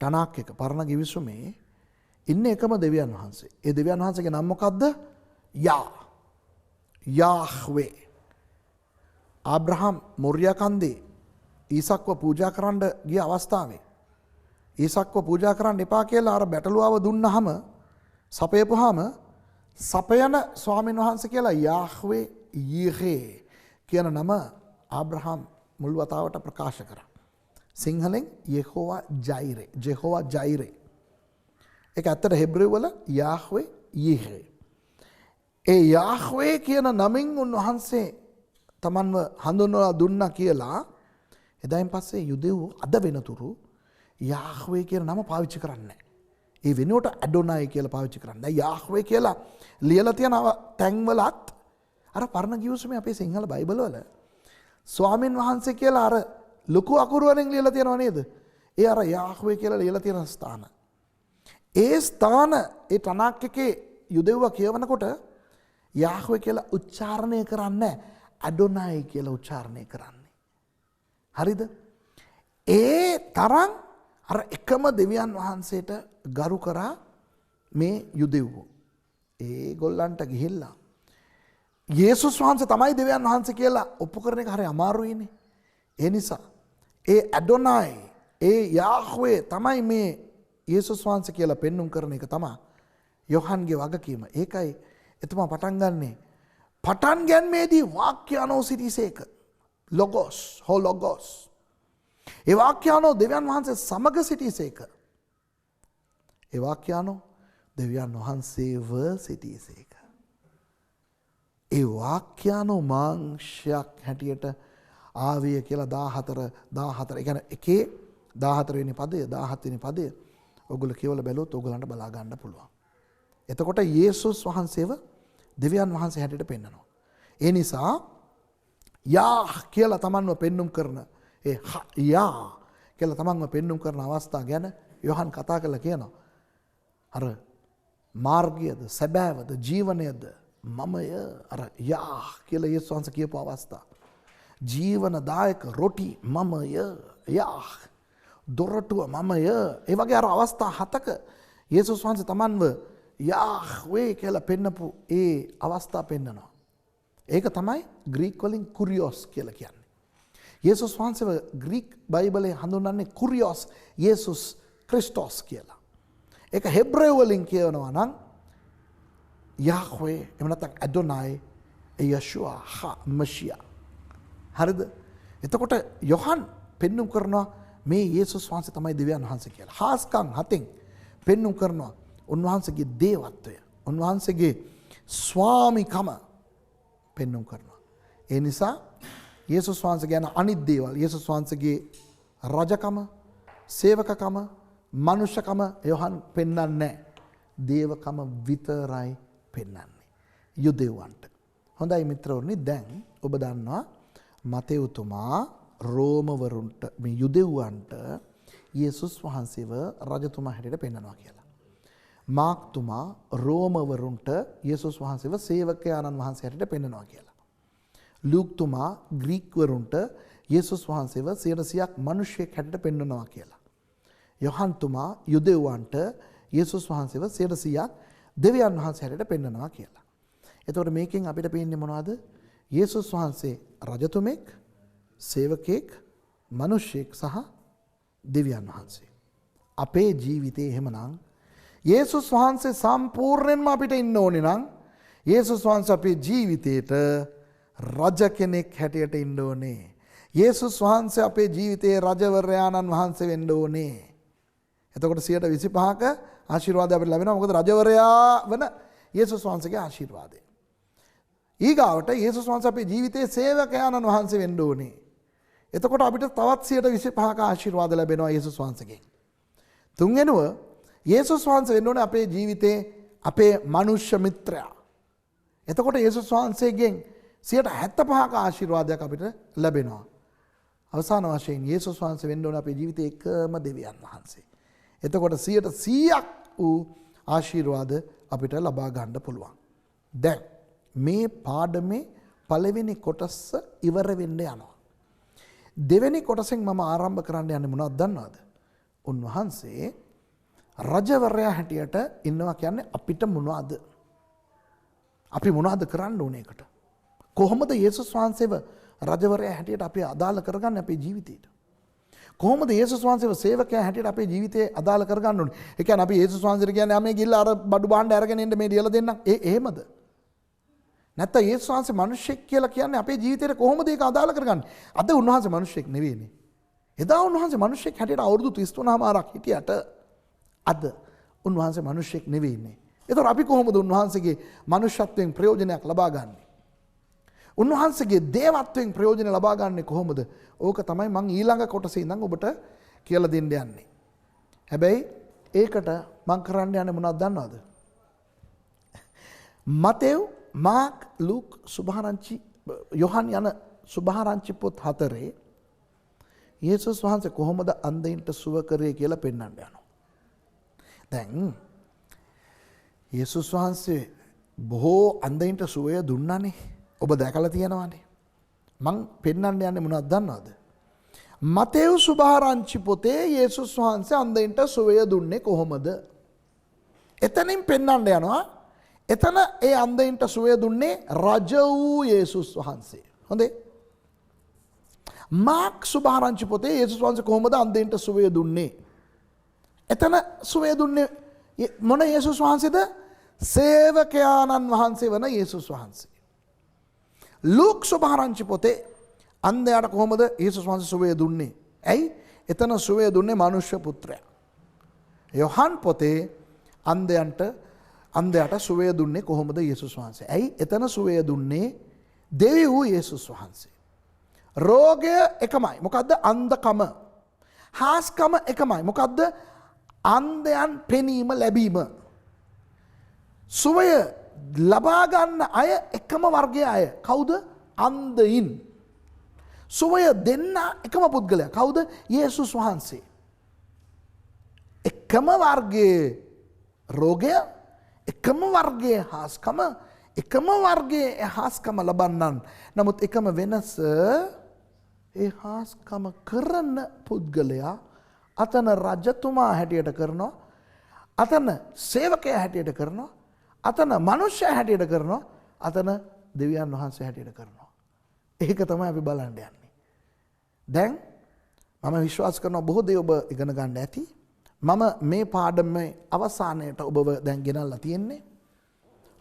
ටනාක් එක පරණ ගිවිසුමේ ඉන්නේ එකම දෙවියන් වහන්සේ. ඒ දෙවියන් වහන්සේගේ නම මොකද්ද? යාහ්වේ. ආබ්‍රහම් මොරියා කන්දේ ඊසක්ව පූජා කරන්න ගිය අවස්ථාවේ ඊසක්ව පූජා කරන්න එපා කියලා අර බැටළුවව දුන්නාම සපයපුවාම සපයන ස්වාමීන් වහන්සේ කියලා යාහ්වේ යීහේ කියන නම ආබ්‍රහම් මුල් වතාවට ප්‍රකාශ කරා. සිංහලෙන් යෙහෝවා ජයිරේ. ඒක ඇත්තට හෙබ්‍රෙව් වල යාහ්වේ යීහේ. ඒ යාහ්වේ කියන නමින් උන්වහන්සේ තමන්ව හඳුන්වලා දුන්නා කියලා එදායින් පස්සේ යුදෙව් අද වෙනතුරු යාහ්වේ කියන නම පාවිච්චි කරන්නේ නැහැ. ඒ වෙනුවට ඇඩොනයි කියලා පාවිච්චි කරන්නේ. දැන් යාහ්වේ කියලා ලියලා තියෙන තැන්වලත් අර පරණ ගිවිසුමේ අපේ සිංහල බයිබල් වල ස්වාමින් වහන්සේ කියලා අර ලොකු අකුරු වලින් ලියලා තියෙනව නේද? ඒ අර යාහ්වේ කියලා ලියලා තියෙන ස්ථාන. ඒ ස්ථාන ඒ තනක් එකේ යුදෙව්ව කියවනකොට යාහ්වේ කියලා උච්චාරණය කරන්නේ ඇඩොනයි කියලා උච්චාරණය කරන්නේ. හරිද? ඒ තරම් අර එකම දෙවියන් වහන්සේට ගරු කරා මේ යුදෙව්වෝ. ඒගොල්ලන්ට ගිහිල්ලා යේසුස් වහන්සේ තමයි දෙවියන් වහන්සේ කියලා ඔප්පු කරන එක හරි අමාරුයිනේ. ඒ නිසා ඒ ඇඩොනයි ඒ යාහ්වේ තමයි මේ යේසුස් වහන්සේ කියලා පෙන්눔 කරන එක තමයි යෝහන්ගේ වගකීම. ඒකයි එතුමා පටන් ගන්නේ. පටන් ගැනීමේදී වාක්‍යානෝ සිටිසේක. ලොගොස්. ඒ වාක්‍යානෝ දෙවියන් වහන්සේ සමග සිටිසේක. ඒ වාක්‍යානෝ දෙවියන් වහන්සේව සිටිසේක. ඒ වාක්‍යානෝ මාංශයක් හැටියට ආවිය කියලා 14 ඒ කියන්නේ එකේ 14 වෙනි පදය 17 වෙනි පදය ඔයගොල්ලෝ කියවලා බැලුවොත් ඔයගලන්ට බලා ගන්න පුළුවන්. එතකොට යේසුස් වහන්සේව දෙවියන් වහන්සේ හැටියට පෙන්නනවා. ඒ නිසා යා කියලා තමන්ව පෙන්눔 කරන ඒ යා කියලා තමන්ව පෙන්눔 කරන අවස්ථා ගැන යෝහන් කතා කරලා කියනවා. අර මාර්ගයද සැබෑවද ජීවනයද මමය අර යා කියලා යේසුස් වහන්සේ කියපු අවස්ථා. ජීවනදායක රොටි මමය යා දොරටුව මමය. ඒ වගේ අර අවස්ථා 7ක යේසුස් වහන්සේ තමන්ව යාහ්වේ කියලා පෙන්නපු ඒ අවස්ථා පෙන්නනවා. ඒක තමයි ග්‍රීක් වලින් කුරියොස් කියලා කියන්නේ. යේසුස් වහන්සේව ග්‍රීක් බයිබලයේ හඳුන්වන්නේ කුරියොස් යේසුස් ක්‍රිස්ටෝස් කියලා. ඒක හෙබ්‍රෙව් වලින් කියනවා නම් යාහ්වේ එහෙම නැත්නම් ඇඩොනයි යෂුවා මෂියා. හරිද? එතකොට යෝහන් පෙන්눔 කරනවා මේ යේසුස් වහන්සේ තමයි දෙවියන් වහන්සේ කියලා. හාස්කම් 7න් පෙන්눔 කරනවා උන්වහන්සේගේ දේවත්වය, උන්වහන්සේගේ ස්වාමිකම පෙන්නුම් කරනවා. ඒ නිසා යේසුස් වහන්සේ ගැන අනිත් දේවල් යේසුස් වහන්සේගේ රජකම, සේවකකම, මනුෂ්‍යකම යොහන් පෙන්වන්නේ නැහැ. දේවකම විතරයි පෙන්වන්නේ යුදෙව්වන්ට. හොඳයි මිත්‍රවරුනි, දැන් ඔබ දන්නවා මතෙව්තුමා රෝමවරුන්ට මේ යුදෙව්වන්ට යේසුස් වහන්සේව රජතුමා හැටියට පෙන්වනවා කියලා. මාක්තුමා රෝමවරුන්ට යේසුස් වහන්සේව සේවකයාණන් වහන්සේ හැටියට පෙන්වනවා කියලා. ලූක්තුමා ග්‍රීක්වරුන්ට යේසුස් වහන්සේව 100%ක් මිනිසෙක් හැටියට පෙන්වනවා කියලා. යොහන්තුමා යුදෙව්වන්ට යේසුස් වහන්සේව 100%ක් දෙවියන් වහන්සේ හැටියට පෙන්වනවා කියලා. එතකොට මේකෙන් අපිට පේන්නේ මොනවද? යේසුස් වහන්සේ රජතුමෙක්, සේවකෙක්, මිනිසෙක් සහ දෙවියන් වහන්සේ. අපේ ජීවිතේ එහෙමනම් යේසුස් වහන්සේ සම්පූර්ණයෙන්ම අපිට ඉන්න ඕනේ නම් යේසුස් වහන්සේ අපේ ජීවිතේට රජ කෙනෙක් හැටියට ඉන්න ඕනේ. යේසුස් වහන්සේ අපේ ජීවිතයේ රජවරයාණන් වහන්සේ වෙන්න ඕනේ. එතකොට 125ක ආශිර්වාදය අපිට ලැබෙනවා. මොකද රජවරයා වන යේසුස් වහන්සේගේ ආශිර්වාදය. ඊගාවට යේසුස් වහන්සේ අපේ ජීවිතයේ සේවකයාණන් වහන්සේ වෙන්න ඕනේ. එතකොට අපිට තවත් 125ක ආශිර්වාද ලැබෙනවා යේසුස් වහන්සේගෙන්. තුන්වෙනුව යේසුස් වහන්සේ වෙන්න ඕනේ අපේ ජීවිතේ අපේ මනුෂ්‍ය මිත්‍රයා. එතකොට යේසුස් වහන්සේගෙන් 75ක ආශිර්වාදයක් අපිට ලැබෙනවා. අවසාන වශයෙන් යේසුස් වහන්සේ වෙන්න ඕනේ අපේ ජීවිතේ එකම දෙවියන් වහන්සේ. එතකොට 100%ක් වූ ආශිර්වාද අපිට ලබා ගන්න පුළුවන්. දැන් මේ පාඩමේ පළවෙනි කොටස ඉවර වෙන්න යනවා. දෙවෙනි කොටසෙන් මම ආරම්භ කරන්න යන්නේ මොනවද දන්නවද? උන්වහන්සේ රජවරයා හැටියට ඉන්නවා කියන්නේ අපිට මොනවද? අපි මොනවද කරන්න ඕනේ ඒකට? කොහොමද යේසුස් වහන්සේව රජවරයා හැටියට අපි අදාළ කරගන්නේ අපේ ජීවිතේට? කොහොමද යේසුස් වහන්සේව සේවකයා හැටියට අපේ ජීවිතේ අදාළ කරගන්න ඕනේ? ඒ කියන්නේ අපි යේසුස් වහන්සේට කියන්නේ ආ මේ ගිහිල්ලා අර බඩු භාණ්ඩ අරගෙන එන්න මේ ලියලා දෙන්නම්. එහෙමද? නැත්නම් යේසුස් වහන්සේ මිනිසෙක් කියලා කියන්නේ අපේ ජීවිතේට කොහොමද ඒක අදාළ කරගන්නේ? අද උන්වහන්සේ මිනිසෙක් නෙවෙයිනේ. එදා උන්වහන්සේ මිනිසෙක් හැටියට අවුරුදු 33මාරක් හිටියට අද උන්වහන්සේ මිනිසෙක් නෙවෙයිනේ. ඒතකොට අපි කොහොමද උන්වහන්සේගේ මනුෂ්‍යත්වයෙන් ප්‍රයෝජනයක් ලබා ගන්නේ? උන්වහන්සේගේ දේවත්වයෙන් ප්‍රයෝජන ලබා ගන්නේ කොහොමද? ඕක තමයි මම ඊළඟ කොටසේ ඉඳන් ඔබට කියලා දෙන්න යන්නේ. හැබැයි ඒකට මම කරන්න යන්නේ මොනවද දන්නවද? මතෙව්, මාක්, ලූක්, සුභාරංචි, යොහන් යන සුභාරංචි පොත් 4 යේසුස් වහන්සේ කොහොමද අන්ධයින්ට සුව කරේ කියලා පෙන්වන්න යනවා. දැන් යේසුස් වහන්සේ බොහෝ අන්ධයින්ට සුවය දුන්නානේ. ඔබ දැකලා තියෙනවානේ. මං පෙන්වන්න යන්නේ මොනවද දන්නවද? මතෙව් සුභාරංචි පොතේ යේසුස් වහන්සේ අන්ධයින්ට සුවය දුන්නේ කොහොමද? එතනින් පෙන්වන්න යනවා. එතන ඒ අන්ධයින්ට සුවය දුන්නේ රජ වූ යේසුස් වහන්සේ. හොඳේ. මාක් සුභාරංචි පොතේ යේසුස් වහන්සේ කොහොමද අන්ධයින්ට සුවය දුන්නේ? එතන සුවය දුන්නේ මොන යේසුස් වහන්සේද? සේවකයාණන් වහන්සේ වන යේසුස් වහන්සේ. ලූක් සුභාරංචි පොතේ අන්ධයාට කොහොමද යේසුස් වහන්සේ සුවය දුන්නේ? ඇයි? එතන සුවය දුන්නේ මනුෂ්‍ය පුත්‍රයා. යොහන් පොතේ අන්ධයාට සුවය දුන්නේ කොහොමද යේසුස් වහන්සේ? ඇයි? එතන සුවය දුන්නේ දෙවි වූ යේසුස් වහන්සේ. රෝගය එකමයි. මොකද්ද? අන්ධකම. හාස්කම එකමයි. මොකද්ද? අන්ධයන් පෙනීම ලැබීම. සුවය ලබා ගන්න අය එකම වර්ගයේ අය. කවුද? අන්ධයින්. සුවය දෙන්න එකම පුද්ගලයා. කවුද? යේසුස් වහන්සේ. එකම වර්ගයේ රෝගය, එකම වර්ගයේ හාස්කම, එකම වර්ගයේ හාස්කම ලබන්නන්. නමුත් එකම වෙනස ඒ හාස්කම කරන පුද්ගලයා අතන රජතුමා හැටියට කරනවා, අතන සේවකයා හැටියට කරනවා, අතන මනුෂ්‍යයා හැටියට කරනවා, අතන දෙවියන් වහන්සේ හැටියට කරනවා. ඒක තමයි අපි බලන්න යන්නේ. දැන් මම විශ්වාස කරනවා බොහෝ දේ ඔබ ඉගෙන ගන්න ඇති. මම මේ පාඩමේ අවසානයේට ඔබව දැන් ගෙනල්ලා තියෙන්නේ.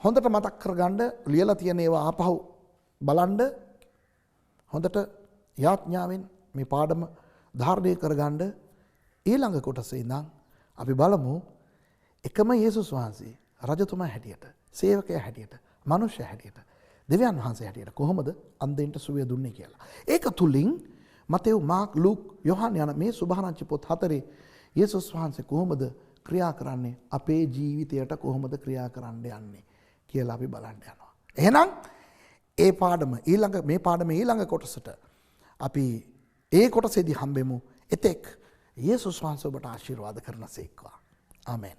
හොඳට මතක් කරගන්න, ලියලා තියෙන ඒවා ආපහු බලන්න. හොඳට යාඥාවෙන් මේ පාඩම ධාරණය කරගන්න. ඊළඟ කොටසේ ඉඳන් අපි බලමු එකම යේසුස් වහන්සේ රජතුමා හැටියට, සේවකයා හැටියට මනුෂ්‍ය හැටියට දෙවියන් වහන්සේ හැටියට කොහොමද අන්ධයින්ට සුවය දුන්නේ කියලා. ඒක තුලින් මතෙව් මාක් ලූක් යොහන් යන මේ සුභාරංචි පොත් හතරේ යේසුස් වහන්සේ කොහොමද ක්‍රියා කරන්නේ අපේ ජීවිතයට කොහොමද ක්‍රියා කරන්න යන්නේ කියලා අපි බලන්න යනවා. එහෙනම් ඒ පාඩම මේ පාඩමේ ඊළඟ කොටසට අපි ඒ කොටසේදී හම්බෙමු. එතෙක් යේසුස් වහන්සේ ඔබට ආශිර්වාද කරනසේක්වා. ආමෙන්.